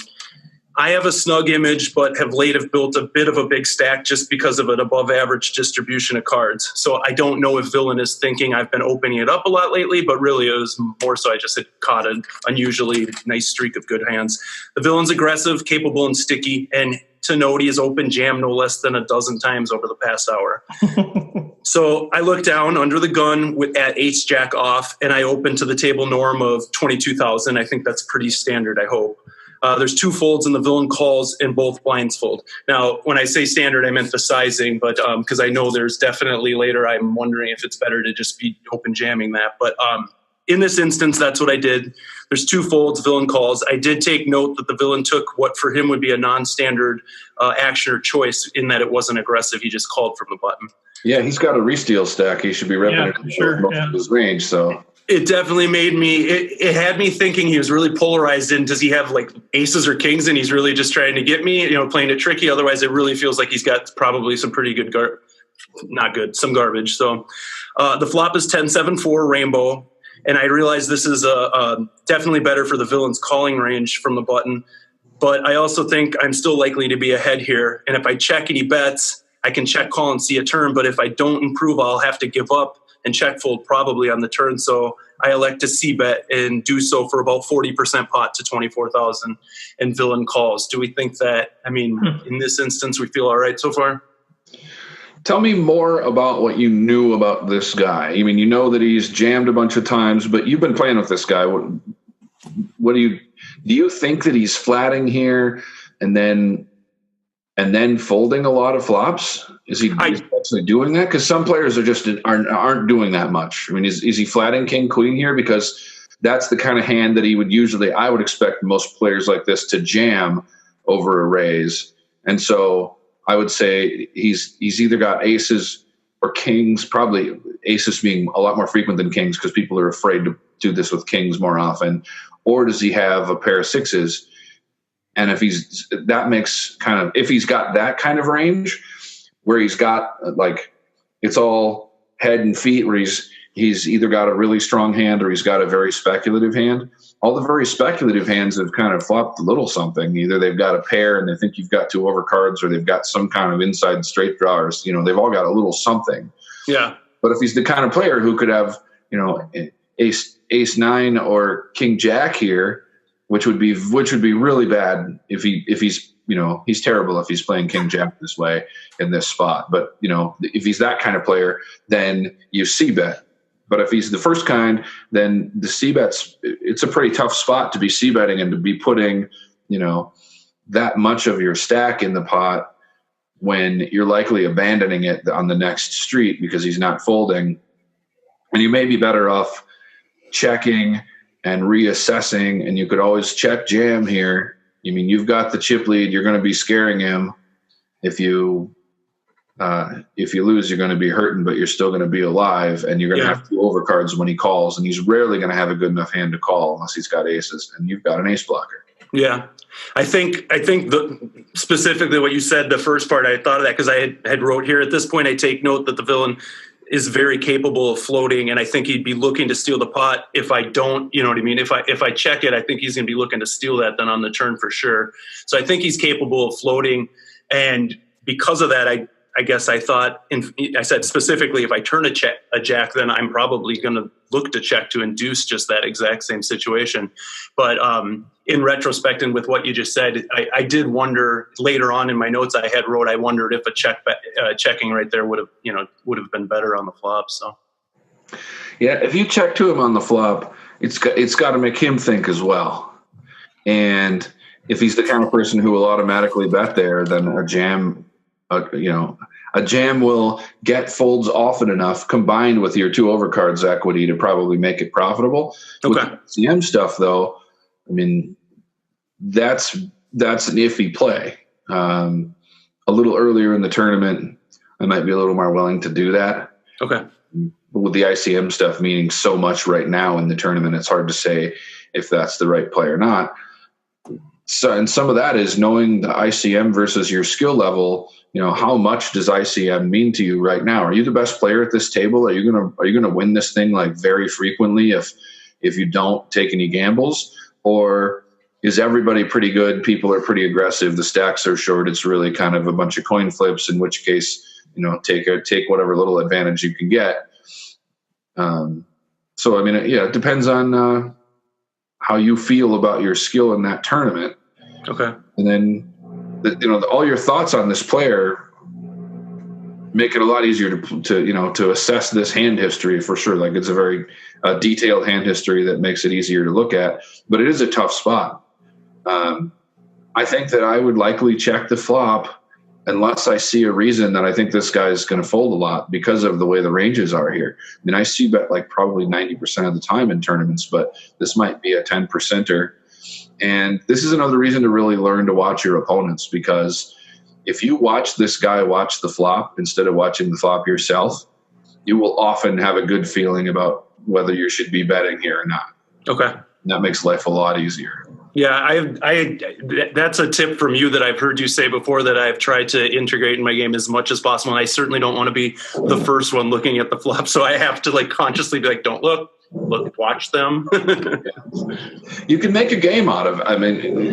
I have a snug image, but have built a bit of a big stack just because of an above average distribution of cards. So I don't know if villain is thinking I've been opening it up a lot lately, but really it was more so I just had caught an unusually nice streak of good hands. The villain's aggressive, capable, and sticky. And to note, he has opened jam no less than 12 times over the past hour. So I look down under the gun at ace jack off, and I open to the table norm of 22,000. I think that's pretty standard, I hope. There's 2 folds and the villain calls and both blinds fold. Now, when I say standard, I meant the sizing, but because I know there's definitely later, I'm wondering if it's better to just be open jamming that. But in this instance, that's what I did. There's 2 folds, villain calls. I did take note that the villain took what for him would be a non-standard action or choice in that it wasn't aggressive. He just called from the button. Yeah, he's got a re-steal stack. He should be repping most of his range, so... It definitely made me, it had me thinking he was really polarized in, does he have like aces or kings and he's really just trying to get me, playing it tricky. Otherwise, it really feels like he's got probably some pretty good, some garbage. So the flop is 10-7-4 rainbow. And I realize this is definitely better for the villain's calling range from the button. But I also think I'm still likely to be ahead here. And if I check and he bets, I can check call and see a turn. But if I don't improve, I'll have to give up and check fold probably on the turn. So I elect to c-bet and do so for about 40% pot to 24,000 and villain calls. Do we think that, in this instance, we feel all right so far? Tell me more about what you knew about this guy. You know that he's jammed a bunch of times, but you've been playing with this guy. What do you think that he's flatting here and then folding a lot of flops? Is he actually doing that? Because some players aren't doing that much. Is he flatting king queen here? Because that's the kind of hand that he would usually. I would expect most players like this to jam over a raise, and so I would say he's either got aces or kings. Probably aces being a lot more frequent than kings because people are afraid to do this with kings more often. Or does he have a pair of sixes? And if he's got that kind of range where he's got it's all head and feet, where he's either got a really strong hand or he's got a very speculative hand. All the very speculative hands have kind of flopped a little something. Either they've got a pair and they think you've got 2 overcards, or they've got some kind of inside straight drawers. They've all got a little something. Yeah. But if he's the kind of player who could have, ace 9 or king jack here, which would be really bad if he's he's terrible if he's playing king jack this way in this spot. But if he's that kind of player, then you c-bet. But if he's the first kind, then the c-bet's it's a pretty tough spot to be c-betting and to be putting that much of your stack in the pot when you're likely abandoning it on the next street because he's not folding. And you may be better off checking and reassessing, and you could always check jam here. You've got the chip lead. You're going to be scaring him. If you lose, you're going to be hurting, but you're still going to be alive, and you're going to have 2 overcards when he calls, and he's rarely going to have a good enough hand to call unless he's got aces, and you've got an ace blocker. Yeah. I think specifically what you said, the first part, I thought of that because I had wrote here at this point, I take note that the villain is very capable of floating, and I think he'd be looking to steal the pot if I don't, if I check it, I think he's going to be looking to steal that then on the turn for sure. So I think he's capable of floating, and because of that, I I guess I thought, I said specifically, if I turn a jack, then I'm probably going to look to check to induce just that exact same situation. But in retrospect, and with what you just said, I did wonder later on in my notes I had wrote, I wondered if checking right there would have been better on the flop. So yeah, if you check to him on the flop, it's got to make him think as well. And if he's the kind of person who will automatically bet there, then a jam will get folds often enough combined with your 2 overcards equity to probably make it profitable. Okay. With CM stuff, though, I mean, that's an iffy play. A little earlier in the tournament, I might be a little more willing to do that. Okay. But with the ICM stuff meaning so much right now in the tournament, it's hard to say if that's the right play or not. So, and some of that is knowing the ICM versus your skill level. How much does ICM mean to you right now? Are you the best player at this table? Are you gonna win this thing like very frequently if you don't take any gambles? Or is everybody pretty good? People are pretty aggressive. The stacks are short. It's really kind of a bunch of coin flips. In which case, take whatever little advantage you can get. So I mean, it depends on how you feel about your skill in that tournament. Okay. And then, all your thoughts on this player make it a lot easier to assess this hand history for sure. Like it's a very detailed hand history that makes it easier to look at, but it is a tough spot. I think that I would likely check the flop unless I see a reason that I think this guy is going to fold a lot because of the way the ranges are here. I mean, I see bet like probably 90% of the time in tournaments, but this might be a 10%er. And this is another reason to really learn to watch your opponents, because if you watch this guy watch the flop instead of watching the flop yourself, you will often have a good feeling about whether you should be betting here or not. Okay. And that makes life a lot easier. Yeah, that's a tip from you that I've heard you say before that I've tried to integrate in my game as much as possible. And I certainly don't want to be the first one looking at the flop. So I have to consciously be like, don't look, watch them. You can make a game out of it. I mean,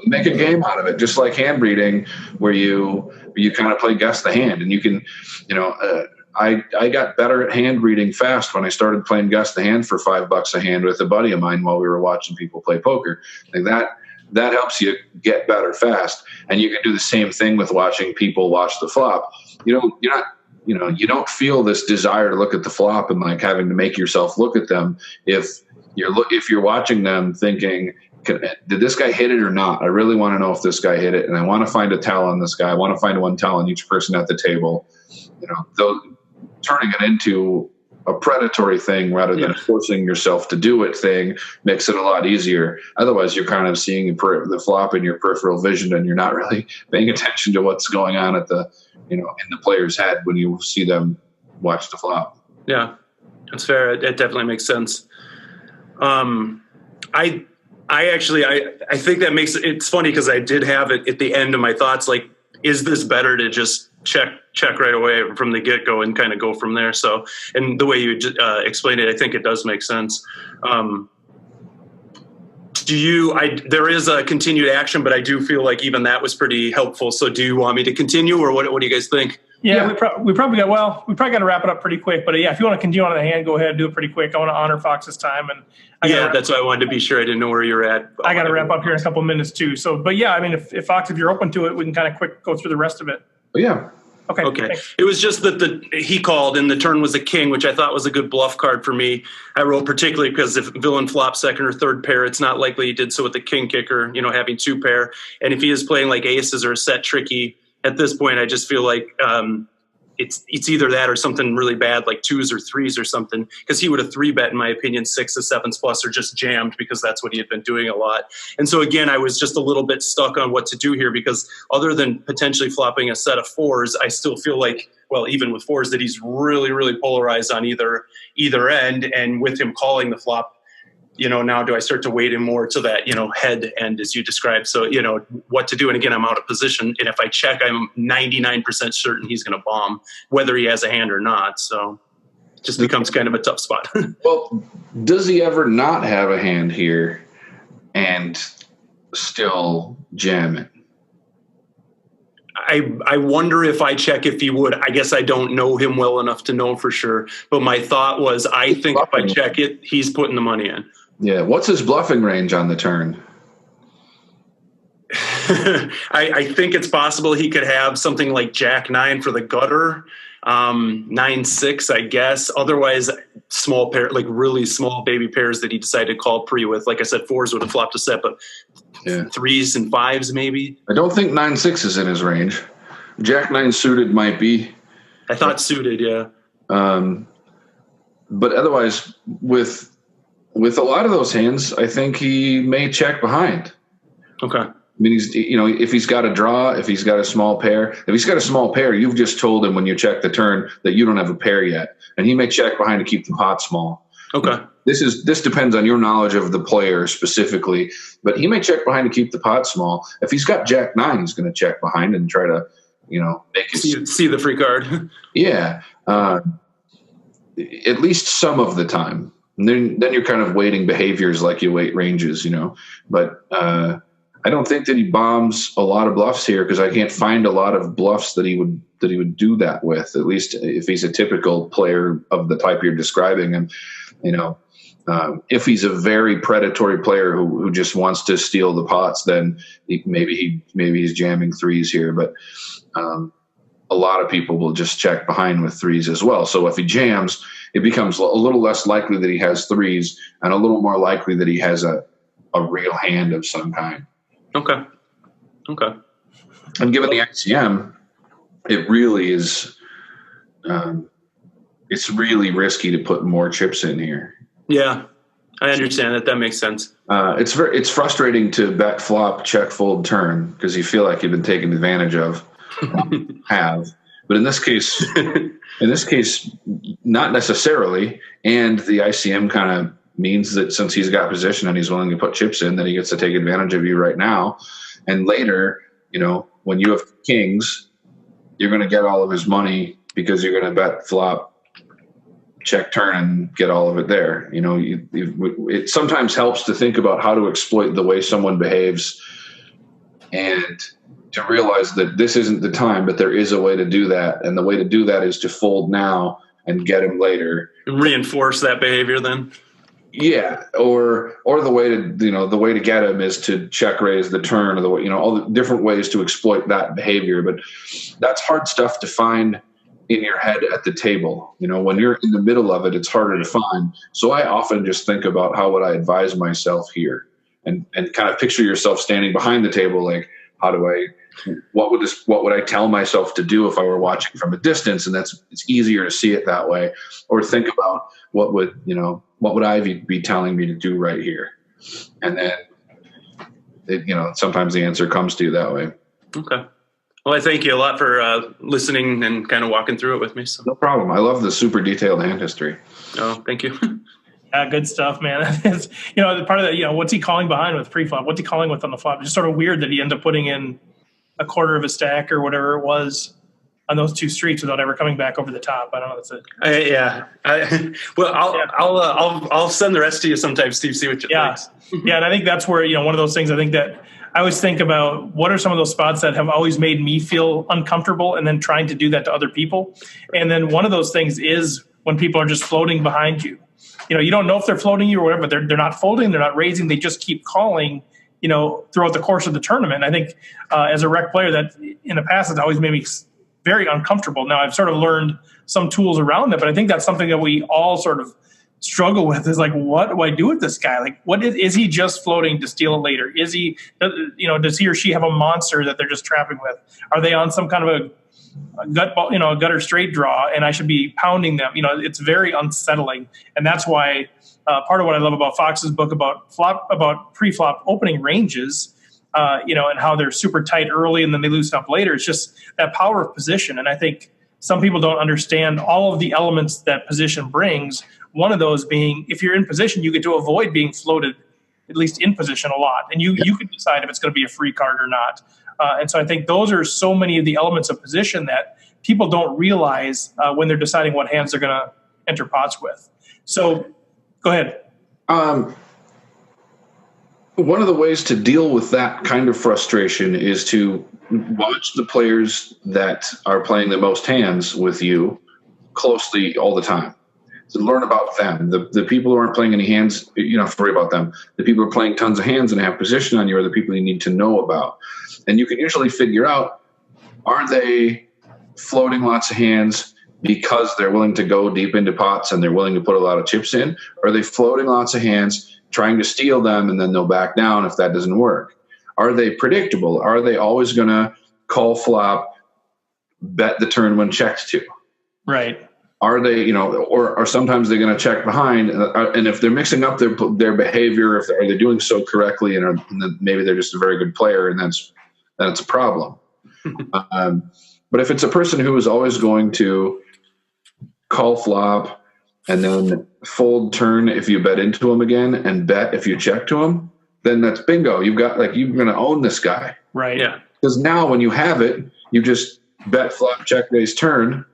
make a game out of it, just like hand reading, where you kind of play guess the hand, and you can, I got better at hand reading fast when I started playing guess the hand for $5 a hand with a buddy of mine while we were watching people play poker. Like that helps you get better fast. And you can do the same thing with watching people watch the flop. You don't feel this desire to look at the flop and like having to make yourself look at them if you're watching them thinking, did this guy hit it or not? I really want to know if this guy hit it, and I want to find a tell on this guy. I want to find one tell on each person at the table. Turning it into a predatory thing rather than forcing yourself to do it thing makes it a lot easier. Otherwise, you're kind of seeing the flop in your peripheral vision, and you're not really paying attention to what's going on at the in the player's head when you see them watch the flop. Yeah, that's fair. It definitely makes sense. I think that makes it's funny because I did have it at the end of my thoughts. Like, is this better to just check right away from the get-go and kind of go from there? So, and the way you explained it, I think it does make sense. There is a continued action, but I do feel like even that was pretty helpful. So do you want me to continue, or what do you guys think? Yeah, we probably got to wrap it up pretty quick. But yeah, if you want to continue on the hand, go ahead, do it pretty quick. I want to honor Fox's time, and that's why I wanted to be sure. I didn't know where you're at. I got to wrap up here in a couple of minutes too. So, but yeah, I mean, if Fox, if you're open to it, we can kind of quick go through the rest of it. Yeah. Okay. Thanks. It was just that he called and the turn was a king, which I thought was a good bluff card for me. I wrote particularly because if villain flops second or third pair, it's not likely he did so with the king kicker, having 2 pair. And if he is playing like aces or set tricky at this point, I just feel like it's either that or something really bad, like 2s or 3s or something, because he would have 3-bet, in my opinion, 6s, 7s plus, or just jammed because that's what he had been doing a lot. And so again, I was just a little bit stuck on what to do here, because other than potentially flopping a set of 4s, I still feel like, well, even with 4s, that he's really, really polarized on either end. And with him calling the flop, now do I start to weight him more to that, head end as you described? So, what to do. And again, I'm out of position. And if I check, I'm 99% certain he's going to bomb, whether he has a hand or not. So it just becomes kind of a tough spot. Well, does he ever not have a hand here and still jam it? I wonder if I check if he would. I guess I don't know him well enough to know for sure. But my thought was, I think if I check it, he's putting the money in. Yeah. What's his bluffing range on the turn? I think it's possible he could have something like Jack 9 for the gutter, 9-6, I guess. Otherwise, small pair, like really small baby pairs that he decided to call pre with. Like I said, 4s would have flopped a set, but 3s and 5s maybe. I don't think 9-6 is in his range. Jack 9 suited might be. I thought suited, yeah. But otherwise, with a lot of those hands, I think he may check behind. Okay. I mean, if he's got a draw, if he's got a small pair, you've just told him when you check the turn that you don't have a pair yet, and he may check behind to keep the pot small. Okay. This depends on your knowledge of the player specifically, but he may check behind to keep the pot small. If he's got Jack 9, he's going to check behind and try to, make it see the free card. Yeah, at least some of the time. And then you're kind of weighting behaviors like you weight ranges, But I don't think that he bombs a lot of bluffs here because I can't find a lot of bluffs that he would do that with. At least if he's a typical player of the type you're describing, and if he's a very predatory player who just wants to steal the pots, then maybe he's jamming 3s here. But a lot of people will just check behind with 3s as well. So if he jams, it becomes a little less likely that he has 3s and a little more likely that he has a real hand of some kind. Okay. And given the ICM, it really is. It's really risky to put more chips in here. Yeah, I understand that. That makes sense. It's frustrating to bet flop, check, fold, turn because you feel like you've been taken advantage of. But in this case, not necessarily. And the ICM kind of means that since he's got position and he's willing to put chips in, that he gets to take advantage of you right now. And later, when you have kings, you're going to get all of his money because you're going to bet flop, check, turn, and get all of it there. It sometimes helps to think about how to exploit the way someone behaves and to realize that this isn't the time, but there is a way to do that. And the way to do that is to fold now and get him later. Reinforce that behavior then. Yeah, or the way to get him is to check raise the turn, or the way, all the different ways to exploit that behavior. But that's hard stuff to find in your head at the table. When you're in the middle of it, it's harder to find. So I often just think about how would I advise myself here, and kind of picture yourself standing behind the table, like what would I tell myself to do if I were watching from a distance? And it's easier to see it that way, or think about what would Ivy be telling me to do right here? And then, sometimes the answer comes to you that way. Okay. Well, I thank you a lot for listening and kind of walking through it with me. So. No problem. I love the super detailed hand history. Oh, thank you. Good stuff, man. It's, part of that, what's he calling behind with pre-flop? What's he calling with on the flop? It's just sort of weird that he ends up putting in a quarter of a stack or whatever it was on those 2 streets without ever coming back over the top. I don't know. That's it. I'll send the rest to you sometime, Steve. See what you think. Yeah, and I think that's where one of those things. I think that I always think about what are some of those spots that have always made me feel uncomfortable, and then trying to do that to other people. And then one of those things is when people are just floating behind you. You don't know if they're floating you or whatever, but they're not folding, they're not raising, they just keep calling. Throughout the course of the tournament. I think as a rec player, that in the past has always made me very uncomfortable. Now I've sort of learned some tools around it, but I think that's something that we all sort of struggle with. Is like, what do I do with this guy? Like, is he just floating to steal it later? Is he, does he or she have a monster that they're just trapping with? Are they on some kind of a gut ball, a gutter straight draw, and I should be pounding them? It's very unsettling, and that's why. Part of what I love about Fox's book about pre-flop opening ranges, and how they're super tight early and then they loosen up later. It's just that power of position. And I think some people don't understand all of the elements that position brings. One of those being, if you're in position, you get to avoid being floated, at least in position, a lot. And you can decide if it's going to be a free card or not. And so I think those are so many of the elements of position that people don't realize when they're deciding what hands they're going to enter pots with. So go ahead. One of the ways to deal with that kind of frustration is to watch the players that are playing the most hands with you closely all the time. To learn about them. The people who aren't playing any hands, you don't have to worry about them. The people who are playing tons of hands and have position on you are the people you need to know about. And you can usually figure out, are they floating lots of hands because they're willing to go deep into pots and they're willing to put a lot of chips in? Or are they floating lots of hands, trying to steal them, and then they'll back down if that doesn't work? Are they predictable? Are they always going to call flop, bet the turn when checked to? Right. Are they, or sometimes they're going to check behind, and if they're mixing up their behavior, are they doing so correctly, and then maybe they're just a very good player, and that's a problem. But if it's a person who is always going to call flop and then fold turn if you bet into them again, and bet if you check to them, then that's bingo. You're going to own this guy, right? Yeah. Because now when you have it, you just bet flop, check, raise, turn.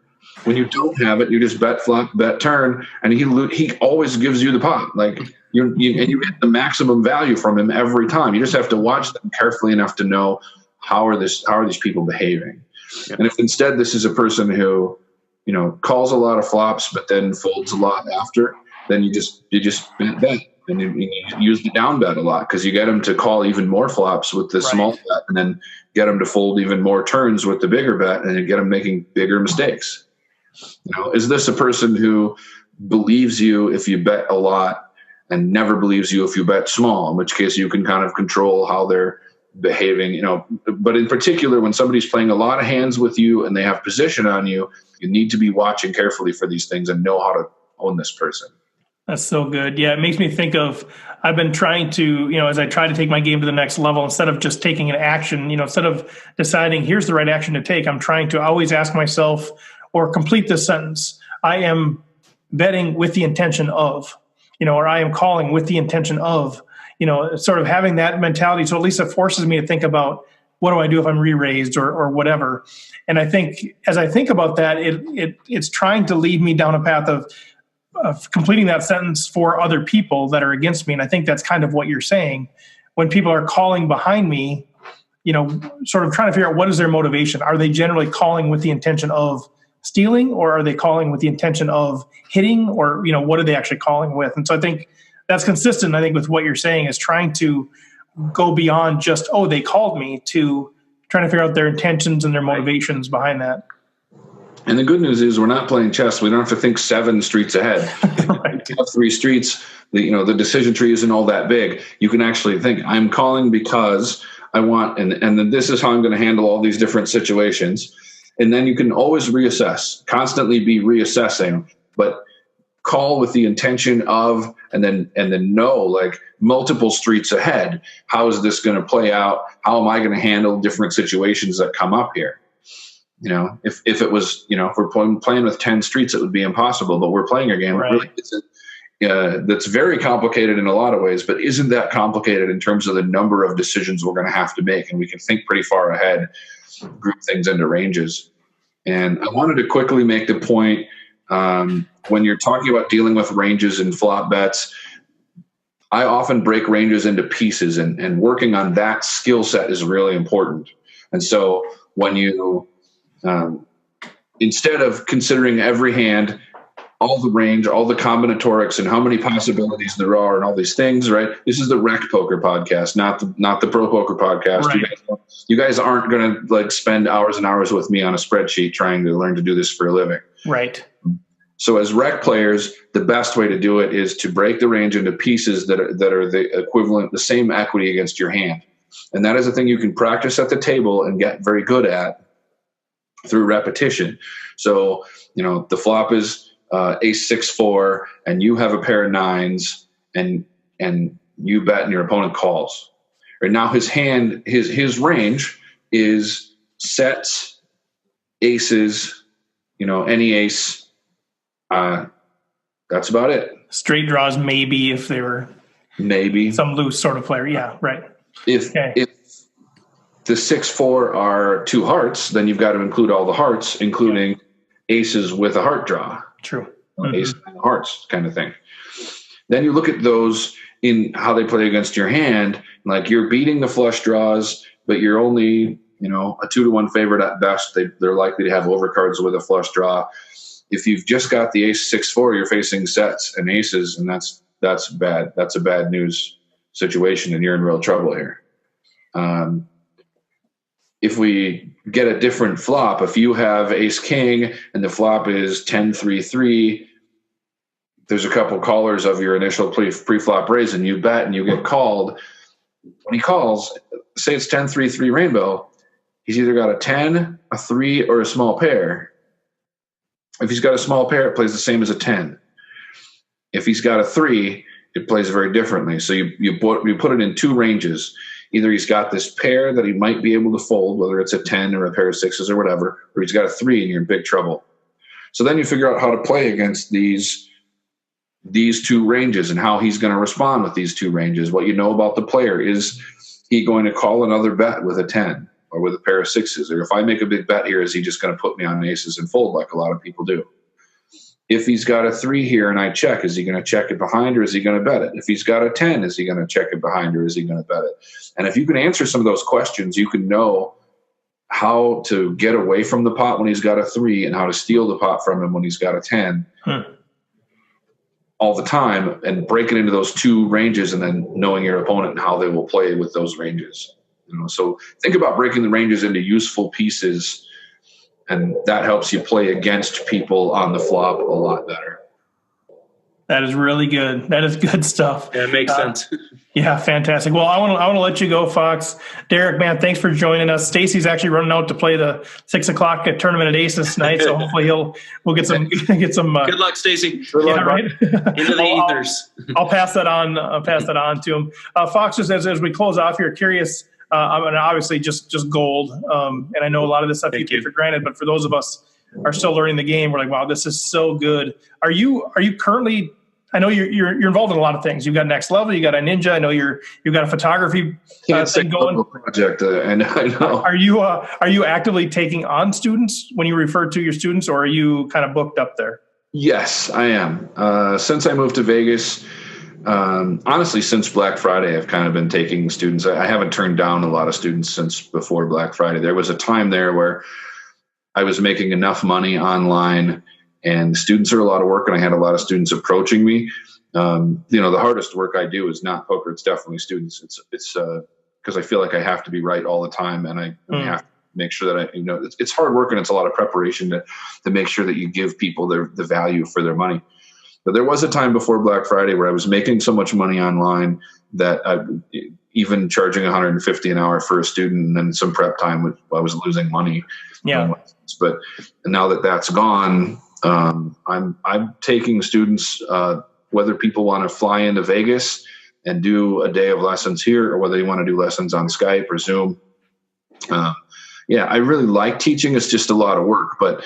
When you don't have it, you just bet flop, bet turn, and he always gives you the pot. You get the maximum value from him every time. You just have to watch them carefully enough to know how are these people behaving. Yeah. And if instead this is a person who, calls a lot of flops but then folds a lot after, then you just bet. And you use the down bet a lot because you get them to call even more flops with the small bet, and then get them to fold even more turns with the bigger bet, and you get them making bigger mistakes. Is this a person who believes you if you bet a lot and never believes you if you bet small, in which case you can kind of control how they're behaving, but in particular, when somebody's playing a lot of hands with you and they have position on you, you need to be watching carefully for these things and know how to own this person. That's so good. Yeah, it makes me think of, I've been trying to, as I try to take my game to the next level, instead of just taking an action, instead of deciding here's the right action to take, I'm trying to always ask myself or complete this sentence. I am betting with the intention of, or I am calling with the intention of, sort of having that mentality. So at least it forces me to think about, what do I do if I'm re-raised or whatever? And I think as I think about that, it's trying to lead me down a path of completing that sentence for other people that are against me. And I think that's kind of what you're saying. When people are calling behind me, sort of trying to figure out what is their motivation. Are they generally calling with the intention of stealing, or are they calling with the intention of hitting, or, what are they actually calling with? And so I think that's consistent, with what you're saying, is trying to go beyond just, they called me, to trying to figure out their intentions and their motivations behind that. And the good news is we're not playing chess. We don't have to think 7 streets ahead. Right. If you have 3 streets, the decision tree isn't all that big. You can actually think, I'm calling because I want, and then this is how I'm going to handle all these different situations. And then you can always reassess, constantly be reassessing, but call with the intention of, and then know, multiple streets ahead, how is this going to play out? How am I going to handle different situations that come up here? If it was, if we're playing with 10 streets, it would be impossible, but we're playing a game that really isn't, that's very complicated in a lot of ways, but isn't that complicated in terms of the number of decisions we're going to have to make. And we can think pretty far ahead, group things into ranges. And I wanted to quickly make the point, when you're talking about dealing with ranges and flop bets, I often break ranges into pieces, and working on that skill set is really important. And so when you, instead of considering every hand, all the range, all the combinatorics, and how many possibilities there are, and all these things, right? This is the RecPoker podcast, not the Pro Poker podcast. Right. You guys aren't going to spend hours and hours with me on a spreadsheet trying to learn to do this for a living. Right. So as rec players, the best way to do it is to break the range into pieces that are the equivalent, the same equity against your hand. And that is a thing you can practice at the table and get very good at through repetition. So, the flop is ace 6-4, and you have a pair of 9s, and you bet and your opponent calls. Right now his hand, his range is sets, aces, any ace. That's about it. Straight draws, maybe, if they were some loose sort of player. Yeah, right. If the 6-4 are 2 hearts, then you've got to include all the hearts, including aces with a heart draw. True. Ace and hearts kind of thing. Then you look at those in how they play against your hand. Like you're beating the flush draws, but you're only, a 2-1 favorite at best. They're likely to have overcards with a flush draw. If you've just got the ace 6-4, you're facing sets and aces, and that's bad. That's a bad news situation, and you're in real trouble here. If we get a different flop, if you have ace king and the flop is 10-3-3, there's a couple callers of your initial pre-flop raise, and you bet and you get called. When he calls, say it's 10-3-3 rainbow, he's either got a 10, a 3, or a small pair. If he's got a small pair, it plays the same as a 10. If he's got a 3, it plays very differently. So you put it in two ranges. Either he's got this pair that he might be able to fold, whether it's a 10 or a pair of sixes or whatever, or he's got a 3 and you're in big trouble. So then you figure out how to play against these two ranges and how he's going to respond with these two ranges. What you know about the player, is he going to call another bet with a 10 or with a pair of sixes? Or if I make a big bet here, is he just going to put me on aces and fold like a lot of people do? If he's got a 3 here and I check, is he going to check it behind or is he going to bet it? If he's got a 10, is he going to check it behind or is he going to bet it? And if you can answer some of those questions, you can know how to get away from the pot when he's got a 3 and how to steal the pot from him when he's got a 10 all the time, and break it into those two ranges and then knowing your opponent and how they will play with those ranges. So think about breaking the ranges into useful pieces, and that helps you play against people on the flop a lot better. That is really good. That is good stuff. Yeah, it makes sense. Yeah, fantastic. Well, I want to let you go, Fox. Derek, man, thanks for joining us. Stacey's actually running out to play the 6:00 tournament at Aces tonight, so hopefully we'll get some. Good luck, Stacey. Yeah, right. Into the ethers. I'll pass that on. To him. Fox, just as we close off here, curious. And obviously, just gold. And I know a lot of this stuff you take for granted, but for those of us are still learning the game, we're like, wow, this is so good. Are you currently? I know you're involved in a lot of things. You've got Next Level, you got iNinja. I know you've got a photography thing going. Project, and I know. Are you actively taking on students when you refer to your students, or are you kind of booked up there? Yes, I am. Since I moved to Vegas, honestly, since Black Friday, I've kind of been taking students. I haven't turned down a lot of students since before Black Friday. There was a time there where I was making enough money online, and students are a lot of work, and I had a lot of students approaching me. The hardest work I do is not poker. It's definitely students. It's because I feel like I have to be right all the time, and I have to make sure that it's hard work, and it's a lot of preparation to make sure that you give people the value for their money. But there was a time before Black Friday where I was making so much money online that even charging $150 an hour for a student and then some prep time, I was losing money. Yeah. But now that that's gone, I'm taking students, whether people want to fly into Vegas and do a day of lessons here, or whether they want to do lessons on Skype or Zoom. I really like teaching. It's just a lot of work, but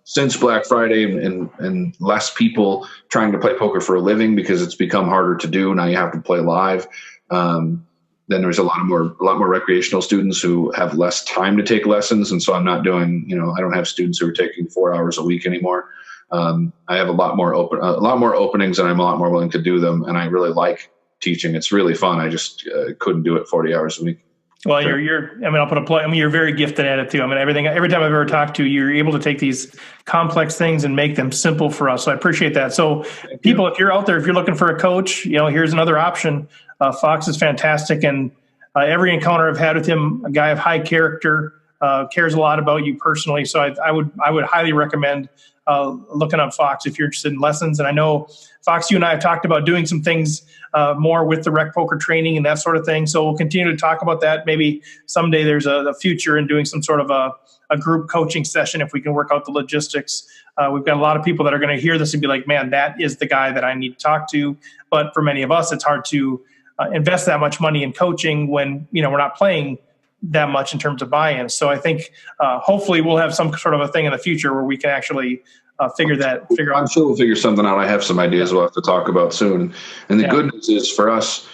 since Black Friday and less people trying to play poker for a living because it's become harder to do. Now you have to play live. Then there's a lot more recreational students who have less time to take lessons. And so I'm not doing, I don't have students who are taking 4 hours a week anymore. I have a lot more openings, and I'm a lot more willing to do them. And I really like teaching. It's really fun. I just couldn't do it 40 hours a week. Well, I'll put a play. You're very gifted at it too. Every time I've ever talked to you, you're able to take these complex things and make them simple for us. So I appreciate that. So people, if you're out there, if you're looking for a coach, here's another option. Fox is fantastic. And every encounter I've had with him, a guy of high character, cares a lot about you personally. So I would highly recommend looking up Fox if you're interested in lessons. And I know, Fox, you and I have talked about doing some things more with the RecPoker training and that sort of thing. So we'll continue to talk about that. Maybe someday there's a future in doing some sort of a group coaching session if we can work out the logistics. We've got a lot of people that are going to hear this and be like, man, that is the guy that I need to talk to. But for many of us, it's hard to invest that much money in coaching when we're not playing that much in terms of buy-in. So I think hopefully we'll have some sort of a thing in the future where we can actually figure out. I'm sure we'll figure something out. I have some ideas we'll have to talk about soon. And the good news is for us,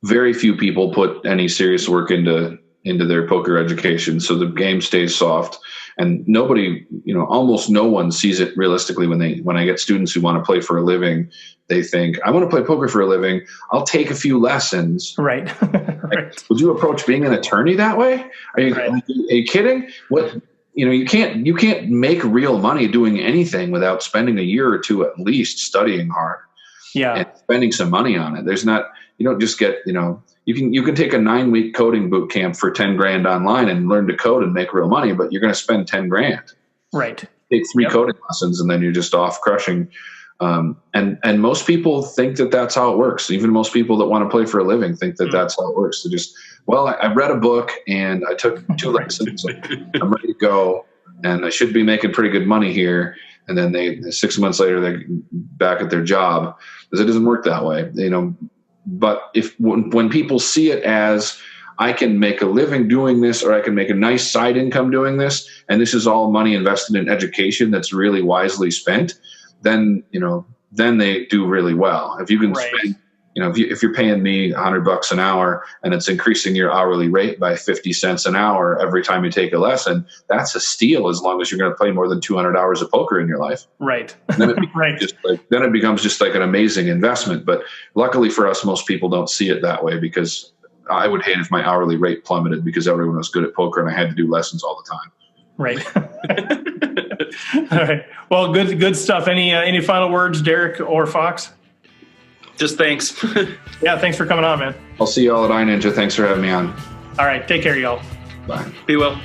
very few people put any serious work into their poker education. So the game stays soft. And nobody, almost no one sees it realistically when I get students who want to play for a living. They think, I want to play poker for a living. I'll take a few lessons. Right. Right. Would you approach being an attorney that way? Are you kidding? What? You can't make real money doing anything without spending a year or two at least studying hard. Yeah. And spending some money on it. You don't just get, you can take a 9-week coding boot camp for 10 grand online and learn to code and make real money, but you're going to spend 10 grand. Right. Take 3 coding lessons and then you're just off crushing. And most people think that that's how it works. Even most people that want to play for a living think that that's how it works. They just, I read a book and I took 2 lessons. I'm ready to go and I should be making pretty good money here. And then 6 months later, they're back at their job, because it doesn't work that way, But when people see it as, I can make a living doing this, or I can make a nice side income doing this, and this is all money invested in education that's really wisely spent, then they do really well. If you can spend, if you're paying me $100 an hour and it's increasing your hourly rate by 50 cents an hour every time you take a lesson, that's a steal, as long as you're going to play more than 200 hours of poker in your life. Right. Then it becomes just like an amazing investment. But luckily for us, most people don't see it that way, because I would hate if my hourly rate plummeted because everyone was good at poker and I had to do lessons all the time. Right. All right. Well, good stuff. Any final words, Derek or Fox? Just thanks. Yeah, thanks for coming on, man. I'll see you all at iNinja. Thanks for having me on. All right. Take care, y'all. Bye. Be well.